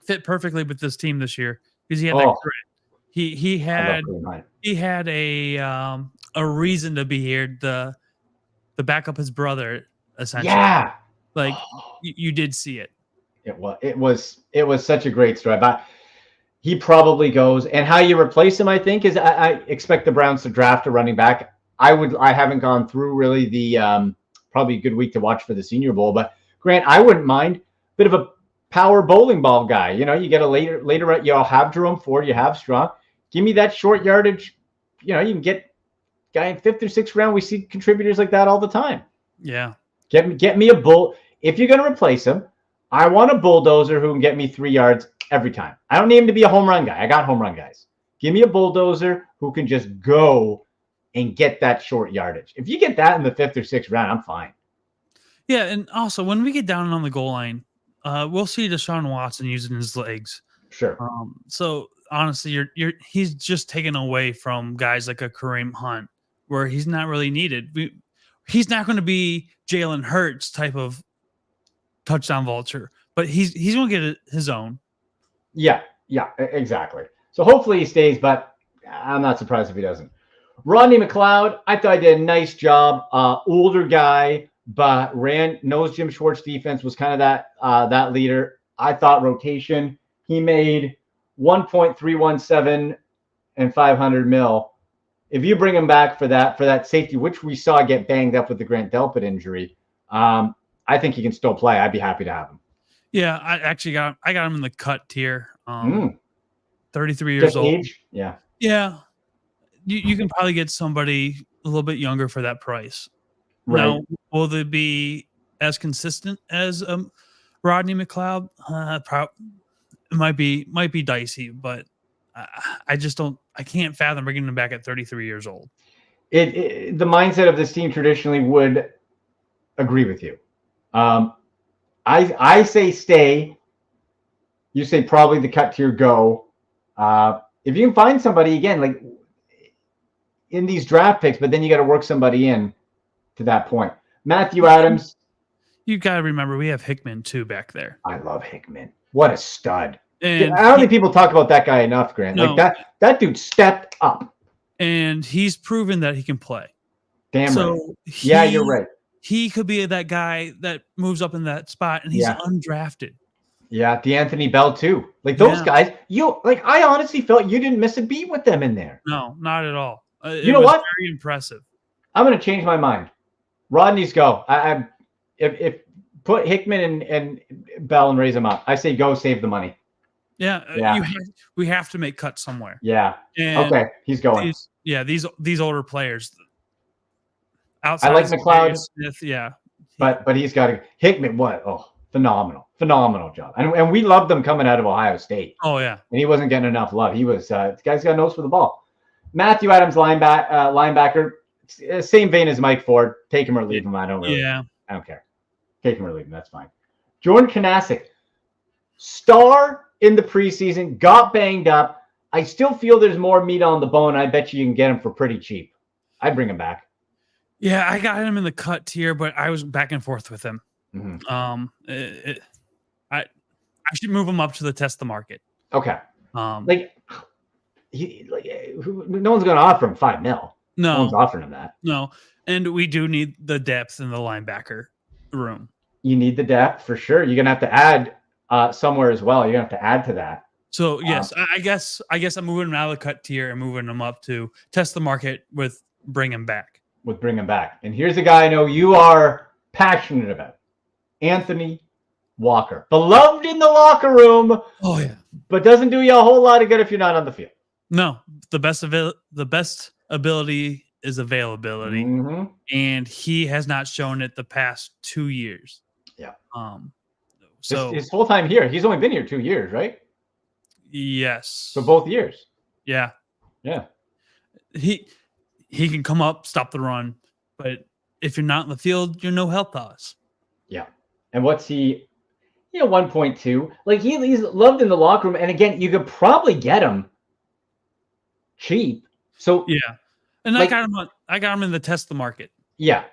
Fit perfectly with this team this year because he had that grit. He had a reason to be here to back up his brother, essentially. Yeah. Like you did see it. It was such a great story. But he probably goes, and how you replace him, I think, is I expect the Browns to draft a running back. I haven't gone through really the probably a good week to watch for the Senior Bowl, but Grant, I wouldn't mind a bit of a power bowling ball guy. You know, you get a later you'll have Jerome Ford, you have Strong. Give me that short yardage. You know, you can get guy in 5th or 6th round. We see contributors like that all the time. Yeah. Get me a bull. If you're going to replace him, I want a bulldozer who can get me 3 yards every time. I don't need him to be a home run guy. I got home run guys. Give me a bulldozer who can just go and get that short yardage. If you get that in the 5th or 6th round, I'm fine. Yeah, and also when we get down on the goal line, we'll see Deshaun Watson using his legs. Sure. So honestly, he's just taken away from guys like a Kareem Hunt, where he's not really needed. He's not going to be Jalen Hurts type of touchdown vulture, but he's going to get his own. Yeah, exactly. So hopefully he stays, but I'm not surprised if he doesn't. Rodney McLeod, I thought he did a nice job. Older guy, but knows Jim Schwartz defense, was kind of that leader. I thought rotation. He made 1.317 and 500 mil. If you bring him back for that safety, which we saw get banged up with the Grant Delpit injury, I think he can still play. I'd be happy to have him. Yeah, I got him in the cut tier. 33 years old. Age? Yeah. Yeah. You can probably get somebody a little bit younger for that price. Right. Now, will they be as consistent as Rodney McLeod? It might be dicey, but I just don't. I can't fathom bringing him back at 33 years old. The mindset of this team traditionally would agree with you. I say stay. You say probably the cut tier go. If you can find somebody again, like in these draft picks, but then you got to work somebody in to that point. Matthew Adams. You got to remember we have Hickman too back there. I love Hickman. What a stud. And I don't think people talk about that guy enough, Grant. No, like that dude stepped up. And he's proven that he can play. Damn right. Yeah, you're right. He could be that guy that moves up in that spot, and he's undrafted. Yeah, D'Anthony Bell too. Like those guys, I honestly felt you didn't miss a beat with them in there. No, not at all. You know what? Very impressive. I'm going to change my mind. Rodney's go. If put Hickman and Bell and raise them up. I say go save the money. Yeah, Yeah. We have to make cuts somewhere. Yeah. And Okay, he's going. These older players. I like McLeod, Smith, yeah. But he's got to Hickman. What? Oh, phenomenal job. And we loved him coming out of Ohio State. Oh yeah. And he wasn't getting enough love. He was. This guy's got a nose for the ball. Matthew Adams, linebacker, same vein as Mike Ford. Take him or leave him. I don't care. Take him or leave him. That's fine. Jordan Kanasic, star in the preseason, got banged up. I still feel there's more meat on the bone. I bet you can get him for pretty cheap. I'd bring him back. Yeah, I got him in the cut tier, but I was back and forth with him. Mm-hmm. I should move him up to the test the market. Okay. No one's going to offer him $5 million. No one's offering him that. No, and we do need the depth in the linebacker room. You need the depth for sure. You're going to have to add somewhere as well. You're going to have to add to that. So yes, I guess I'm moving him out of the cut tier and moving him up to test the market with bring him back. And here's a guy I know you are passionate about. Anthony Walker. Beloved in the locker room. Oh yeah. But doesn't do you a whole lot of good if you're not on the field. No, the best ability is availability. Mm-hmm. And he has not shown it the past 2 years. Yeah. So his whole time here, he's only been here 2 years, right? Yes. So both years. Yeah. Yeah. He can come up, stop the run, but if you're not in the field, you're no help to us. Yeah. And what's he? 1.2. Like he's loved in the locker room. And again, you could probably get him cheap. So yeah. And I got him in the test the market. Yeah.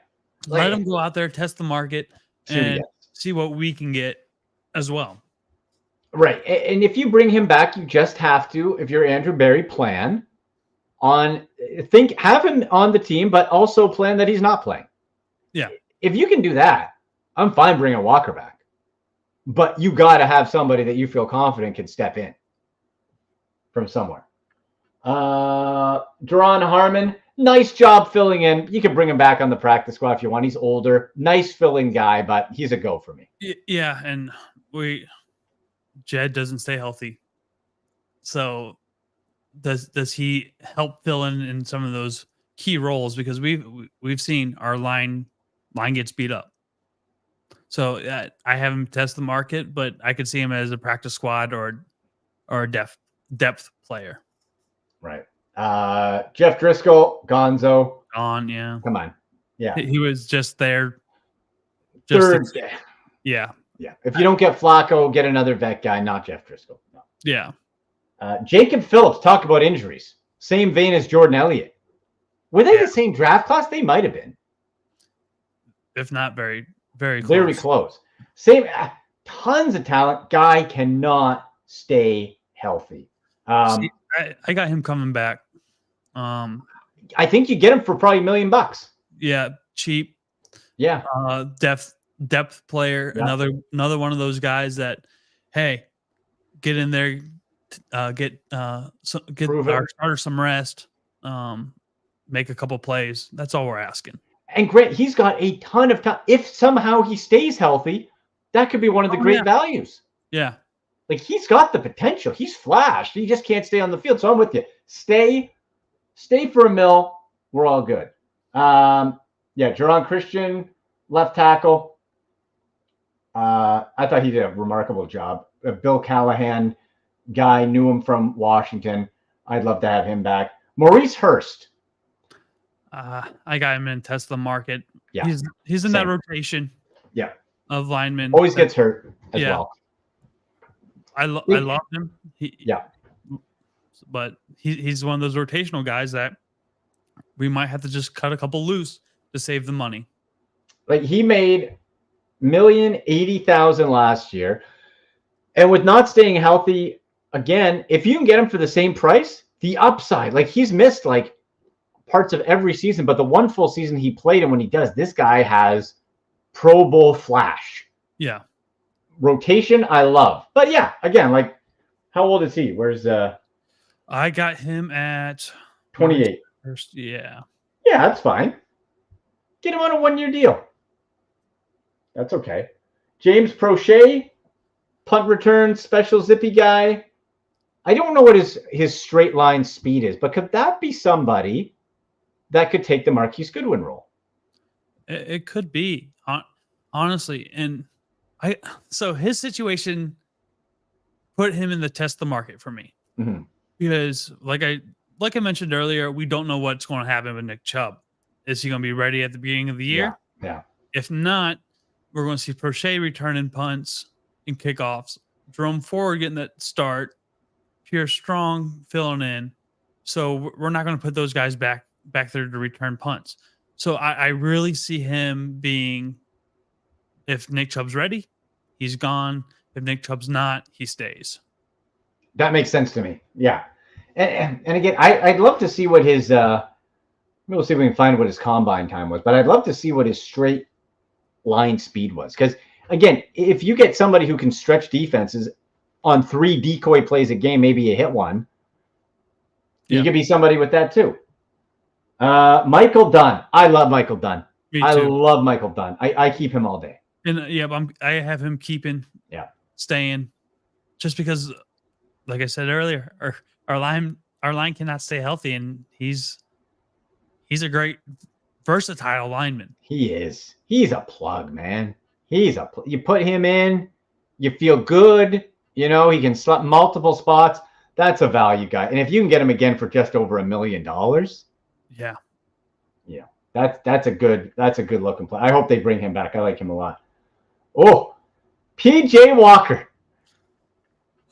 Let him go out there, test the market, and see what we can get as well. Right. And if you bring him back, you just have to, if you're Andrew Berry, have him on the team, but also plan that he's not playing. Yeah. If you can do that, I'm fine bringing Walker back. But you got to have somebody that you feel confident can step in from somewhere. Deron Harmon, nice job filling in. You can bring him back on the practice squad if you want. He's older, nice filling guy, but he's a go for me. Yeah, and Jed doesn't stay healthy. So does he help fill in some of those key roles? Because we've seen our line gets beat up. So I have him test the market, but I could see him as a practice squad or a depth player. Right. Jeff Driscoll, Gonzo. Gone, yeah. Come on. Yeah. He was just there. Third. Yeah. Yeah. If you don't get Flacco, get another vet guy, not Jeff Driscoll. No. Yeah. Jacob Phillips, talk about injuries. Same vein as Jordan Elliott. Were they the same draft class? They might have been. If not very, very close. Very close. Same, tons of talent. Guy cannot stay healthy. I got him coming back. I think you get him for probably $1 million. Yeah, cheap. Yeah. Depth player. Yeah. Another one of those guys that, hey, get in there, get our starter some rest, make a couple plays. That's all we're asking. And Grant, he's got a ton of time. If somehow he stays healthy, that could be one of the great values. Yeah. Like he's got the potential. He's flashed. He just can't stay on the field. So I'm with you. Stay for $1 million. We're all good. Jerron Christian, left tackle. I thought he did a remarkable job. Bill Callahan guy, knew him from Washington. I'd love to have him back. Maurice Hurst. I got him in test the market. Yeah. He's in that rotation. Yeah. Of linemen. Always gets hurt as well. I love him. But he's one of those rotational guys that we might have to just cut a couple loose to save the money. Like he made $1,080,000 last year. And with not staying healthy, again, if you can get him for the same price, the upside, like he's missed like parts of every season, but the one full season he played, and when he does, this guy has Pro Bowl flash. Yeah. Rotation, I love. But yeah, again, like how old is he? Where's I got him at 28. Yeah. Yeah, that's fine. Get him on a 1-year deal. That's okay. James Prochet, punt return, special zippy guy. I don't know what his straight line speed is, but could that be somebody that could take the Marquise Goodwin role? It could be, honestly. And so his situation put him in the test the market for me. Mm-hmm. Because like I mentioned earlier, we don't know what's going to happen with Nick Chubb. Is he going to be ready at the beginning of the year? Yeah. If not, we're going to see Prochet returning punts and kickoffs. Jerome Ford getting that start. Pierre Strong filling in. So we're not going to put those guys back there to return punts. So I really see him being, if Nick Chubb's ready, he's gone. If Nick Chubb's not, he stays. That makes sense to me. Yeah. And again, I'd love to see what his we'll see if we can find what his combine time was, but I'd love to see what his straight line speed was. Because again, if you get somebody who can stretch defenses on 3 decoy plays a game, maybe you hit one. You could be somebody with that too. Michael Dunn. I love Michael Dunn. Me too. I love Michael Dunn. I keep him all day. And I have him keeping, staying, just because, like I said earlier, our line cannot stay healthy, and he's a great versatile lineman. He is. He's a plug, man. You put him in, you feel good. You know, he can slot multiple spots. That's a value guy. And if you can get him again for just over $1 million, that's a good looking play. I hope they bring him back. I like him a lot. Oh, PJ Walker.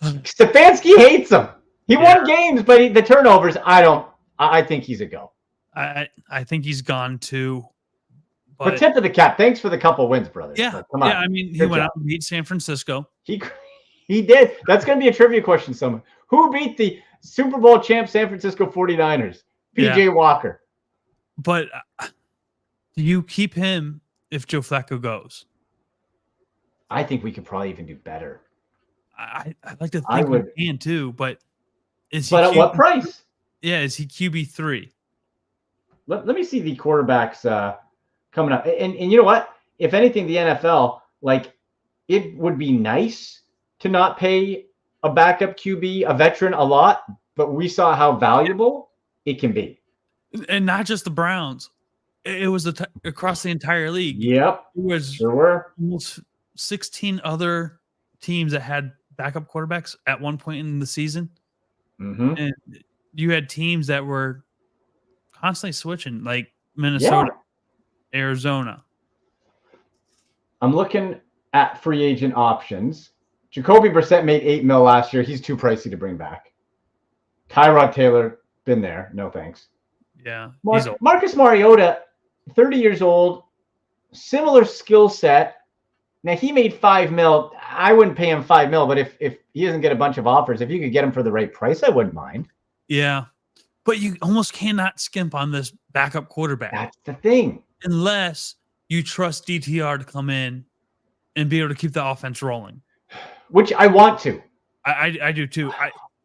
Stefanski hates him. He won games, but the turnovers, I think he's a go. I think he's gone too. But tip of the cap. Thanks for the couple wins, brother. Yeah. Come on. Yeah, I mean, he went out and beat San Francisco. He did. That's going to be a trivia question somewhere. Who beat the Super Bowl champ San Francisco 49ers? PJ Walker. But do you keep him if Joe Flacco goes? I think we could probably even do better. I'd like to think we can too, but at what price? Yeah, is he QB3? Let me see the quarterbacks coming up. And you know what? If anything, the NFL, like, it would be nice to not pay a backup QB, a veteran, a lot, but we saw how valuable it can be. And not just the Browns. It was across the entire league. Yep. It was almost 16 other teams that had backup quarterbacks at one point in the season. Mm-hmm. And you had teams that were constantly switching, like Minnesota, Arizona. I'm looking at free agent options. Jacoby Brissett made $8 million last year. He's too pricey to bring back. Tyrod Taylor, been there. No thanks. Yeah. Marcus Mariota, 30 years old, similar skill set. Now, he made $5 million. I wouldn't pay him $5 million, but if he doesn't get a bunch of offers, if you could get him for the right price, I wouldn't mind. Yeah. But you almost cannot skimp on this backup quarterback. That's the thing. Unless you trust DTR to come in and be able to keep the offense rolling. Which I want to. I do too.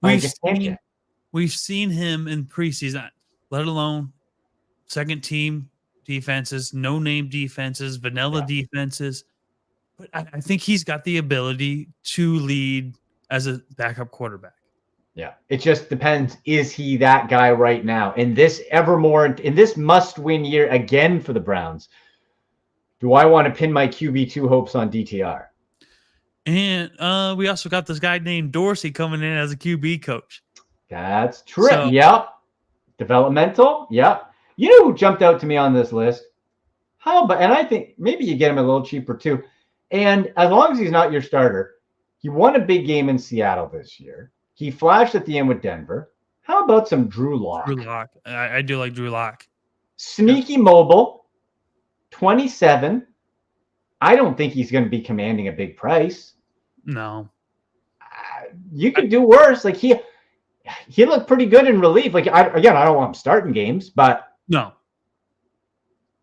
We've seen him in preseason, let alone second team defenses, no name defenses, vanilla defenses. But I think he's got the ability to lead as a backup quarterback. Yeah. It just depends. Is he that guy right now? In this must-win year again for the Browns, do I want to pin my QB2 hopes on DTR? And we also got this guy named Dorsey coming in as a QB coach. That's true. Yep. Developmental. Yep. You know who jumped out to me on this list? And I think maybe you get him a little cheaper too. And as long as he's not your starter, he won a big game in Seattle this year. He flashed at the end with Denver. How about some Drew Lock? Drew Lock. I do like Drew Lock. Sneaky mobile, 27. I don't think he's going to be commanding a big price. No. You could do worse. Like he looked pretty good in relief. Like I don't want him starting games, but no.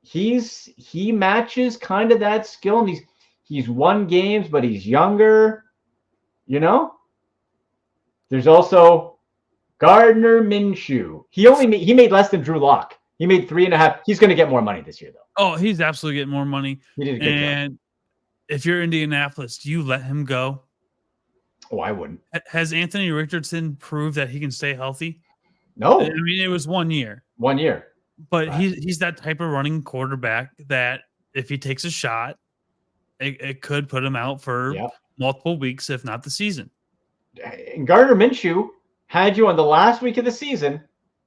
He matches kind of that skill, and he's won games, but he's younger. You know? There's also Gardner Minshew. He made less than Drew Lock. He made 3.5. He's going to get more money this year, though. Oh, he's absolutely getting more money. He did a good job. if you're Indianapolis, do you let him go? Oh, I wouldn't. Has Anthony Richardson proved that he can stay healthy? No. I mean, it was 1 year. 1 year. But he's that type of running quarterback that if he takes a shot, it could put him out for multiple weeks, if not the season. And Gardner Minshew had you on the last week of the season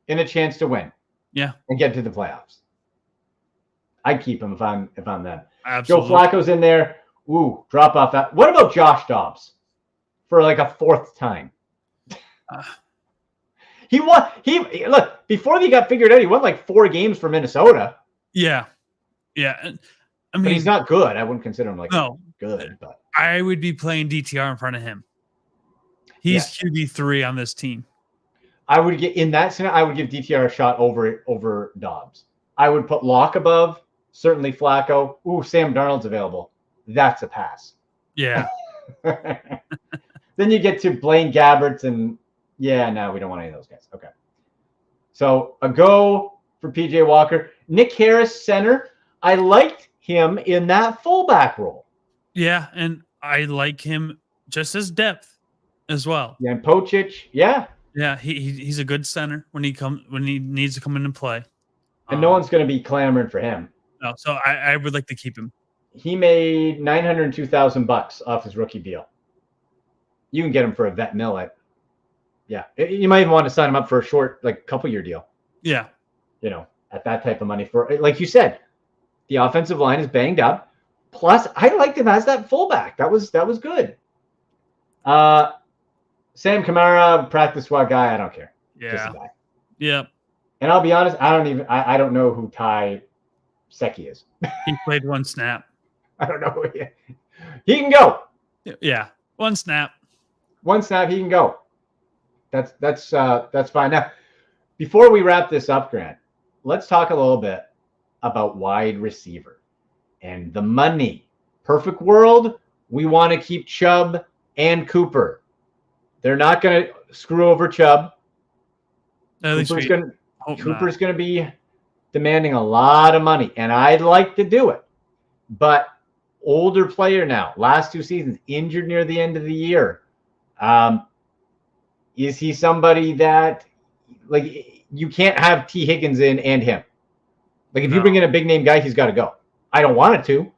in a chance to win. Yeah. And get to the playoffs. I'd keep him if I'm them. Absolutely. Joe Flacco's in there. Ooh, drop off that. What about Josh Dobbs for like a fourth time? He won. Look, before he got figured out, he won like 4 games for Minnesota. Yeah. I mean, but he's not good. I wouldn't consider him good. But I would be playing DTR in front of him. He's QB3 on this team. I would get in that scenario. I would give DTR a shot over Dobbs. I would put Locke above. Certainly Flacco. Ooh, Sam Darnold's available. That's a pass. Yeah. Then you get to Blaine Gabberts and no, we don't want any of those guys. Okay. So a go for PJ Walker. Nick Harris, center. I liked him in that fullback role. Yeah, and I like him just as depth as well. Yeah, and Pocic, yeah. Yeah, he's a good center when he needs to come in and play. And no one's going to be clamoring for him. No, so I would like to keep him. He made $902,000 off his rookie deal. You can get him for a vet mill. You might even want to sign him up for a short, couple year deal. Yeah. At that type of money for, like you said, the offensive line is banged up. Plus, I liked him as that fullback. That was good. Sam Kamara, practice squad guy. I don't care. Yeah. Just a guy. Yeah. And I'll be honest, I don't know who Ty Secchi is. He played 1 snap. I don't know who he is. He can go. Yeah. 1 snap. 1 snap, he can go. That's fine. Now, before we wrap this up, Grant, let's talk a little bit about wide receiver and the money. Perfect world, we want to keep Chubb and Cooper. They're not going to screw over Chubb. Cooper's going to be demanding a lot of money, and I'd like to do it. But older player now, last 2 seasons, injured near the end of the year. Is he somebody that, you can't have T. Higgins in and him? If you bring in a big name guy, he's got to go. I don't want it to,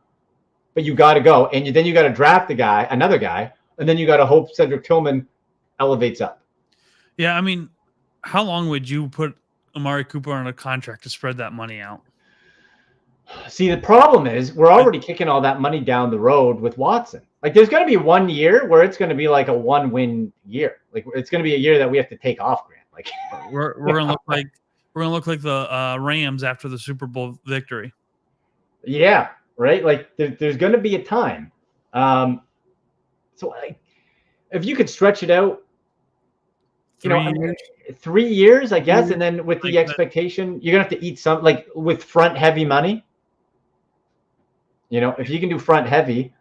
but you got to go. And then you got to draft another guy, and then you got to hope Cedric Tillman elevates up. Yeah, I mean, how long would you put Amari Cooper on a contract to spread that money out? See, the problem is we're already kicking all that money down the road with Watson. There's going to be 1 year where it's going to be like a 1-win year. It's going to be a year that we have to take off, Grant. We're going to look like the Rams after the Super Bowl victory. Yeah, right. There's going to be a time. So if you could stretch it out, 3 years, I guess, and then with the expectation, you're going to have to eat some with front heavy money. If you can do front heavy,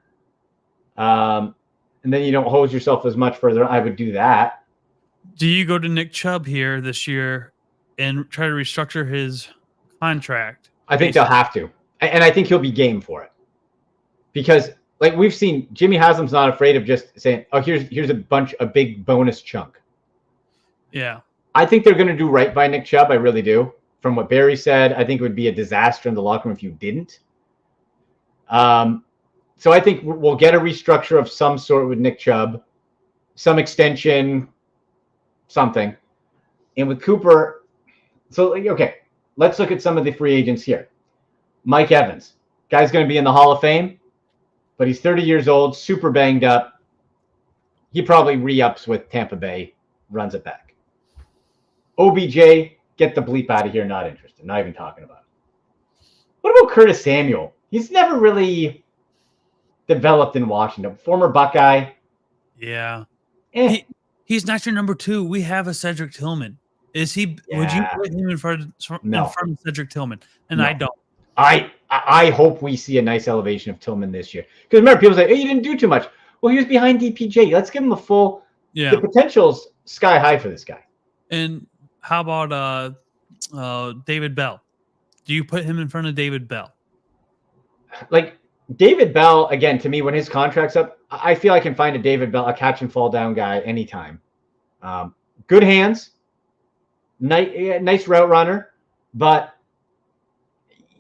and then you don't hose yourself as much further, I would do that. Do you go to Nick Chubb here this year and try to restructure his contract? I think they'll have to, and I think he'll be game for it, because we've seen, Jimmy Haslam's not afraid of just saying, "Oh, here's a big bonus chunk." Yeah, I think they're going to do right by Nick Chubb. I really do. From what Barry said, I think it would be a disaster in the locker room if you didn't. So I think we'll get a restructure of some sort with Nick Chubb, some extension, something. And with Cooper, so, okay, let's look at some of the free agents here. Mike Evans, guy's going to be in the Hall of Fame, but he's 30 years old, super banged up. He probably re-ups with Tampa Bay, runs it back. OBJ, get the bleep out of here, not interested, not even talking about it. What about Curtis Samuel? He's never really developed in Washington. Former Buckeye. Yeah. He's not your number 2. We have a Cedric Tillman. Is he? Yeah. Would you put him in front of Cedric Tillman? And no. I don't. I hope we see a nice elevation of Tillman this year. Because remember, people say, "Hey, you didn't do too much." Well, he was behind DPJ. Let's give him a full. Yeah. The potential's sky high for this guy. And how about David Bell? Do you put him in front of David Bell? David Bell, again, to me, when his contract's up, I feel I can find a David Bell, a catch and fall down guy anytime. Good hands, nice route runner, but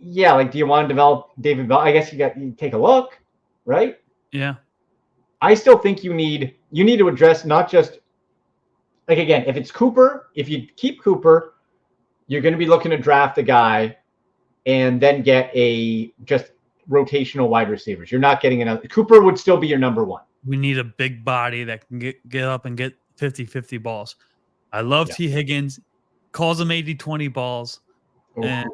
yeah, like, do you want to develop David Bell? I guess you take a look, right? Yeah. I still think you need to address not just, like, again, if it's Cooper, if you keep Cooper, you're going to be looking to draft a guy and then get a just rotational wide receivers. You're not getting another. Cooper would still be your number one. We need a big body that can get up and get 50-50 balls. I love T. Higgins, calls them 80-20 balls. And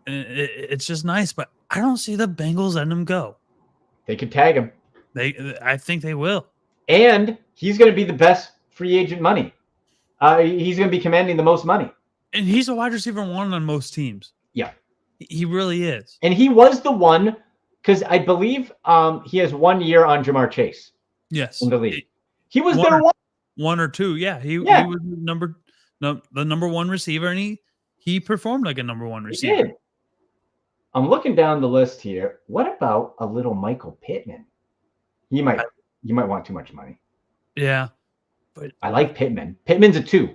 it's just nice, but I don't see the Bengals letting him go. They could tag him. I think they will. And he's going to be the best free agent money. He's going to be commanding the most money. And he's a wide receiver one on most teams. Yeah. He really is. And he was the one, because I believe he has 1 year on Jamar Chase. Yes. In the league. He was their one or two. Yeah. He was the number one receiver, and he performed like a number one receiver. He did. I'm looking down the list here. What about a little Michael Pittman? You might want too much money. Yeah. But I like Pittman. Pittman's a 2.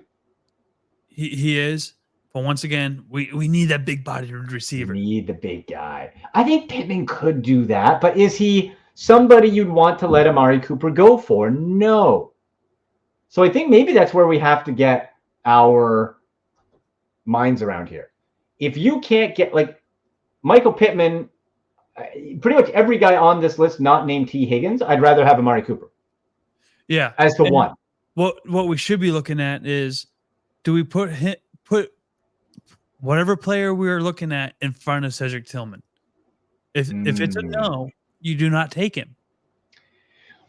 He is. But once again, we need that big bodied receiver. We need the big guy. I think Pittman could do that, but is he somebody you'd want to let Amari Cooper go for? No. So I think maybe that's where we have to get our minds around here. If you can't get, like, Michael Pittman, pretty much every guy on this list not named T. Higgins, I'd rather have Amari Cooper. Yeah. As to one. What we should be looking at is, do we put whatever player we are looking at in front of Cedric Tillman? If it's a no, you do not take him.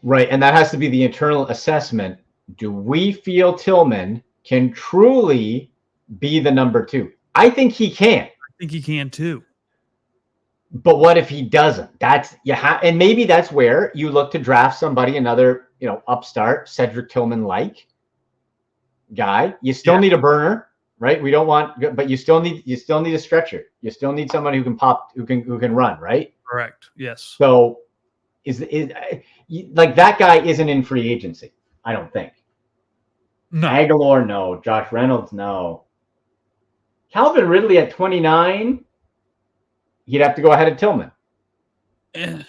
Right, and that has to be the internal assessment. Do we feel Tillman can truly be the number 2? I think he can. I think he can too. But what if he doesn't? And maybe that's where you look to draft somebody, another, upstart Cedric Tillman-like guy. You still need a burner, right? We don't want, but you still need a stretcher. You still need somebody who can pop, who can run, right? Correct. Yes. So is like, that guy isn't in free agency, I don't think. No. Aguilar, no. Josh Reynolds, no. Calvin Ridley at 29, he'd have to go ahead of Tillman. Yeah.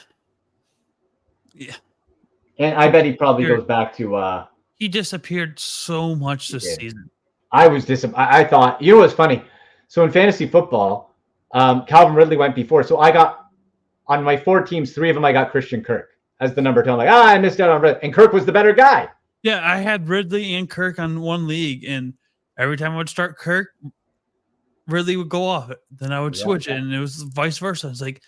And I bet he probably goes back to he disappeared so much this season. I was disappointed. I thought, what's funny? So in fantasy football, Calvin Ridley went before. So I got, on my 4 teams, 3 of them I got Christian Kirk as the number 2. I'm like, I missed out on Ridley. And Kirk was the better guy. Yeah, I had Ridley and Kirk on one league, and every time I would start Kirk, Ridley would go off it. Then I would switch it, and it was vice versa. It's like,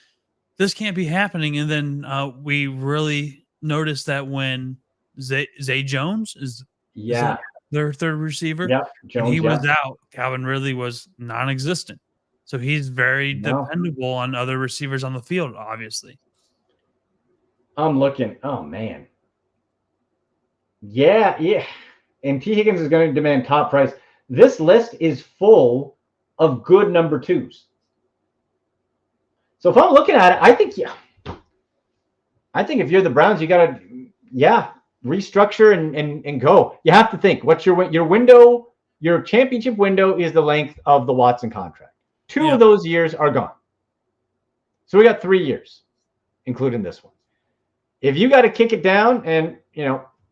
this can't be happening. And then we really noticed that when Zay Jones is their third receiver, Jones, he was out. Calvin Ridley was non-existent. So he's very dependable on other receivers on the field, obviously. I'm looking. Oh, man. Yeah. And T. Higgins is going to demand top price. This list is full of good number 2s. So if I'm looking at it, I think if you're the Browns, you got to, restructure and go. You have to think, what's your window? Your championship window is the length of the Watson contract. 2 of those years are gone. So we got 3 years, including this one. If you got to kick it down and,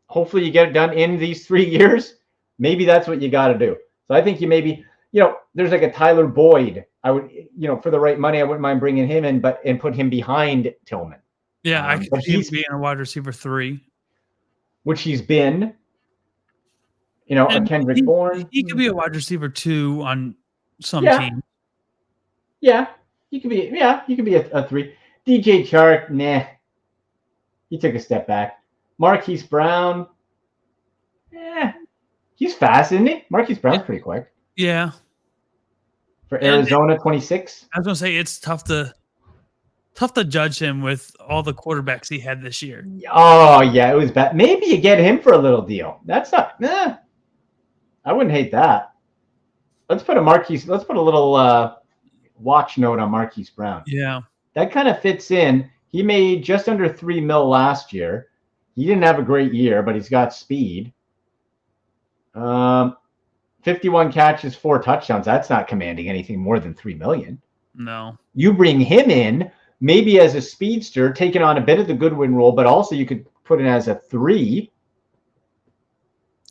hopefully you get it done in these 3 years, maybe that's what you got to do. So I think you maybe, there's like a Tyler Boyd. I would, for the right money, I wouldn't mind bringing him in, and put him behind Tillman. Yeah, I could see him being a wide receiver 3. Which he's been, a Kendrick Bourne. He could be a wide receiver 2 on some team. Yeah, he could be. Yeah, he could be a 3. DJ Chark, nah. He took a step back. Marquise Brown, he's fast, isn't he? Marquise Brown's pretty quick. Yeah. For Arizona, 26. I was gonna say it's tough to judge him with all the quarterbacks he had this year. Oh yeah, it was bad. Maybe you get him for a little deal. That's not. I wouldn't hate that. Let's put a little watch note on Marquise Brown. Yeah, that kind of fits in. He made just under $3 million last year. He didn't have a great year, but he's got speed. 51 catches, 4 touchdowns. That's not commanding anything more than $3 million. No. You bring him in maybe as a speedster, taking on a bit of the Goodwin role, but also you could put in as a 3.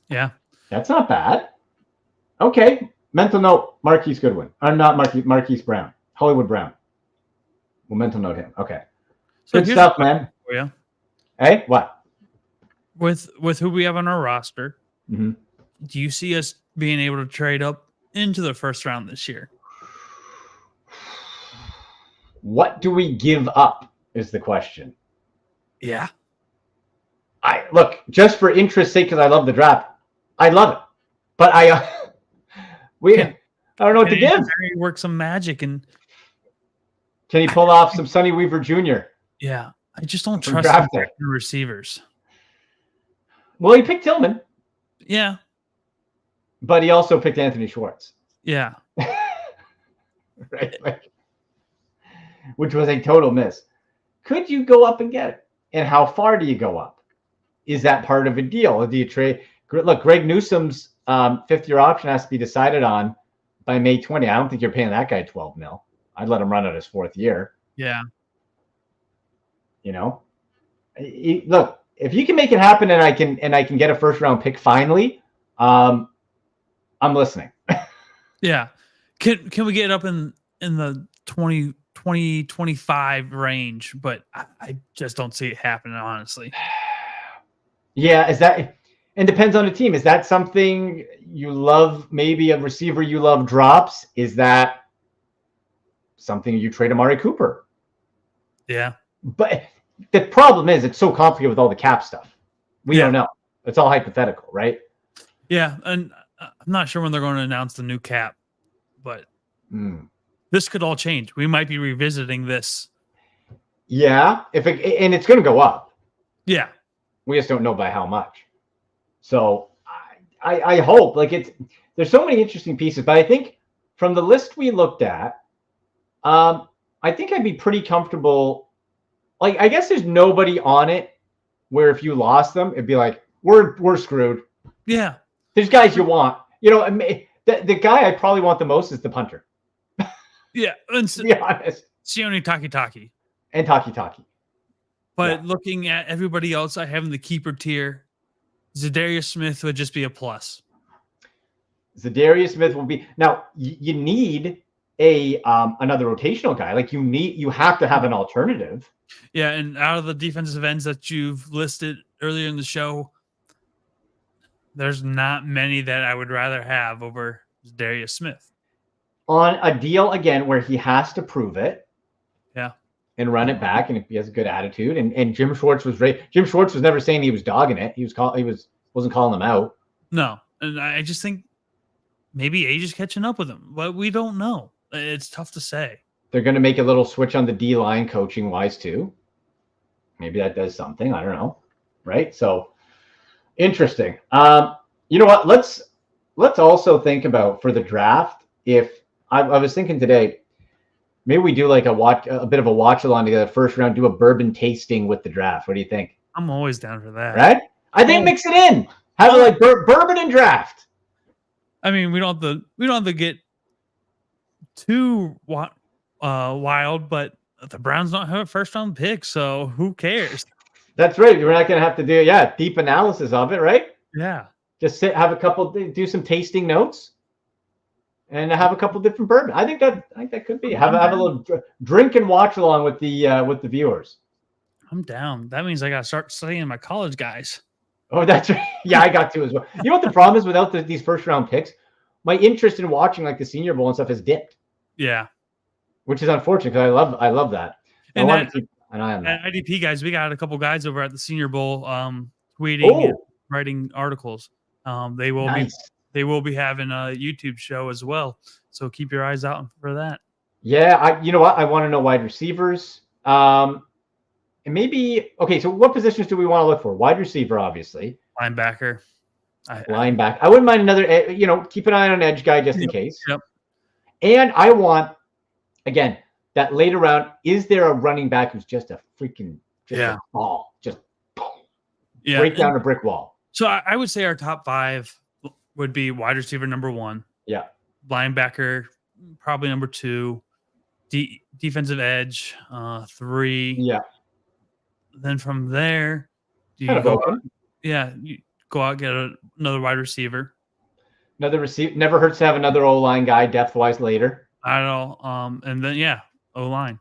Yeah. That's not bad. Okay. Mental note, Marquise Goodwin. Not Marquise Brown. Hollywood Brown. We'll mental note him. Okay. So good stuff, man. Yeah. Hey, what? With who we have on our roster, Mm-hmm. do you see us being able to trade up into the first round this year? What do we give up is the question. Yeah. I look, just for interest's sake, because I love the draft. I love it. But I don't know what to give. Work some magic and can he pull off some Sonny Weaver Jr.? Yeah. I just don't From trust drafting. the receivers. Well, he picked Tillman, Yeah. but he also picked Anthony Schwartz. Yeah. Right? Which was a total miss. Could you go up and get it? And how far do you go up? Is that part of a deal? Or do you trade? Look, Greg Newsom's 5th-year option has to be decided on by May 20. I don't think you're paying that guy $12 million. I'd let him run out his 4th year. Yeah. You know, look, if you can make it happen and I can get a first-round pick finally, I'm listening. Yeah. Can we get up in the 20-25 range? But I just don't see it happening, honestly. Yeah, and depends on the team. Is that something you love? Maybe a receiver you love drops. Is that something you trade Amari Cooper? Yeah. But the problem is it's so complicated with all the cap stuff. We don't know. It's all hypothetical, right? Yeah, and I'm not sure when they're going to announce the new cap, but this could all change. We might be revisiting this. Yeah, and it's going to go up. Yeah. We just don't know by how much. So I hope there's so many interesting pieces, but I think from the list we looked at, I think I'd be pretty comfortable. Like, I guess there's nobody on it where if you lost them, it'd be like, we're screwed. Yeah. There's guys you want. You know, the guy I probably want the most is the punter. Yeah. And to be honest. Sione Takitaki. And Taki. But looking at everybody else I have in the keeper tier, Zadarius Smith would just be a plus. Zadarius Smith will be. Now, you need another rotational guy. Like, you have to have an alternative. Yeah, and out of the defensive ends that you've listed earlier in the show, there's not many that I would rather have over Zadarius Smith. On a deal, again, where he has to prove it. Yeah. And run it back, and if he has a good attitude, and Jim Schwartz was ready. Jim Schwartz was never saying he was dogging it. He wasn't calling them out. No, and I just think maybe age is catching up with him, but we don't know. It's tough to say. They're going to make a little switch on the D line coaching wise too. Maybe that does something. I don't know. Right? So interesting. You know what? Let's also think about for the draft. If I was thinking today. Maybe we do like a bit of a watch along together. First round, do a bourbon tasting with the draft. What do you think? I'm always down for that. Right? I think mix it in. Have it like bourbon and draft. I mean, we don't have to get too wild, but the Browns don't have a first round pick, so who cares? That's right. We're not going to have to do deep analysis of it, right? Yeah. Just do some tasting notes. And have a couple different bourbon. I think that could be. Have a little drink and watch along with the viewers. I'm down. That means I got to start studying my college guys. Oh, that's right. Yeah, I got to as well. You know what the problem is without these first round picks? My interest in watching like the Senior Bowl and stuff has dipped. Yeah, which is unfortunate because I love that. And I want to keep an eye on that. IDP guys, we got a couple guys over at the Senior Bowl, tweeting, and writing articles. They will be having a YouTube show as well. So keep your eyes out for that. Yeah. You know what? I want to know wide receivers. And maybe, okay. So what positions do we want to look for? Wide receiver, obviously. Linebacker. Linebacker. I wouldn't mind another, keep an eye on an edge guy just in case. Yep. And I want, again, that later round, is there a running back who's just a freaking a ball, just boom, break down a brick wall? So I would say our top 5 would be wide receiver number 1. Yeah. Linebacker, probably number 2. Defensive edge, 3. Yeah. Then from there, you go out, get another wide receiver. Another receiver. Never hurts to have another O-line guy depth-wise later. I don't know. And then, O-line.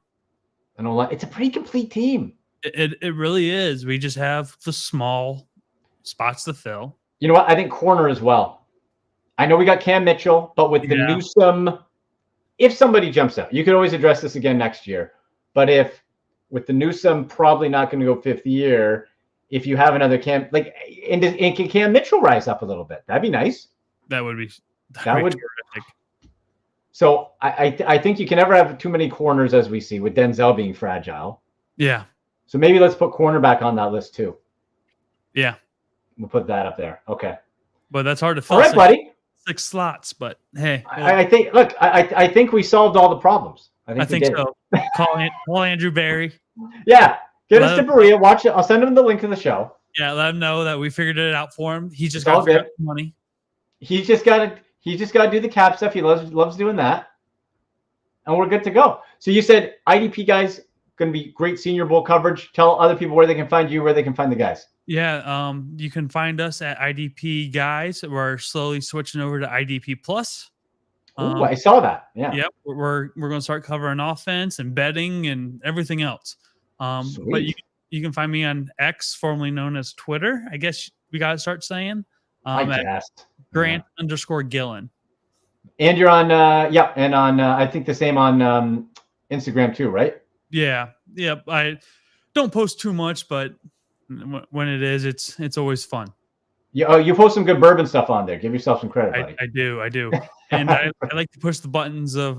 An O-line. It's a pretty complete team. It really is. We just have the small spots to fill. You know what? I think corner as well. I know we got Cam Mitchell, but with the Newsome, if somebody jumps out, you could always address this again next year. But if with the Newsome probably not going to go 5th year, if you have another Cam, and can Cam Mitchell rise up a little bit? That'd be nice. That would be terrific. So I think you can never have too many corners, as we see with Denzel being fragile. Yeah. So maybe let's put cornerback on that list too. Yeah. We'll put that up there. Okay. But that's hard to fill. All right, buddy. 6 slots, but hey. I think. Look, I think we solved all the problems. I think so. Call Andrew Barry. Yeah. Get us to Berea. Watch it. I'll send him the link to the show. Yeah, let him know that we figured it out for him. He just got to money. He's just got to do the cap stuff. He loves doing that, and we're good to go. So you said IDP guys going to be great Senior Bowl coverage. Tell other people where they can find you, where they can find the guys. Yeah, you can find us at IDP guys. We're slowly switching over to IDP Plus. I saw that. Yeah. Yep, we're going to start covering offense and betting and everything else. But you can find me on X, formerly known as Twitter. I guess we got to start saying. Grant _Gillen. And you're on, and on, I think the same on Instagram too, right? Yeah. Yep. I don't post too much, but when it is, it's always fun. You post some good bourbon stuff on there. Give yourself some credit, buddy. I do. And I like to push the buttons of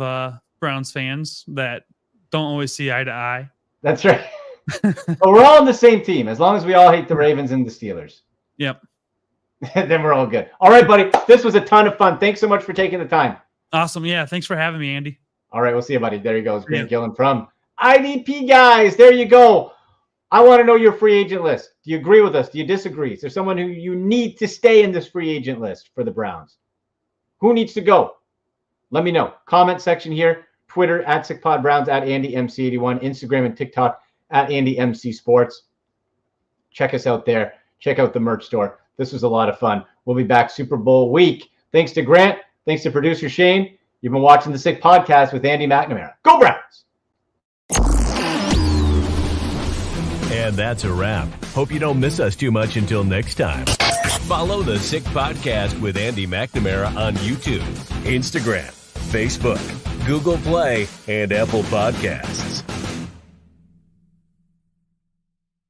Browns fans that don't always see eye to eye. That's right. But we're all on the same team. As long as we all hate the Ravens and the Steelers. Yep. Then we're all good. All right, buddy. This was a ton of fun. Thanks so much for taking the time. Awesome. Yeah. Thanks for having me, Andy. All right. We'll see you, buddy. There you go. It's Grant Gillen from IDP Guys. There you go. I want to know your free agent list. Do you agree with us? Do you disagree? Is there someone who you need to stay in this free agent list for the Browns? Who needs to go? Let me know. Comment section here. Twitter at SickPodBrowns, at AndyMC81, Instagram and TikTok at AndyMCSports. Check us out there. Check out the merch store. This was a lot of fun. We'll be back Super Bowl week. Thanks to Grant. Thanks to producer Shane. You've been watching the Sick Podcast with Andy McNamara. Go Browns! And that's a wrap. Hope you don't miss us too much until next time. Follow the Sick Podcast with Andy McNamara on YouTube, Instagram, Facebook, Google Play, and Apple Podcasts.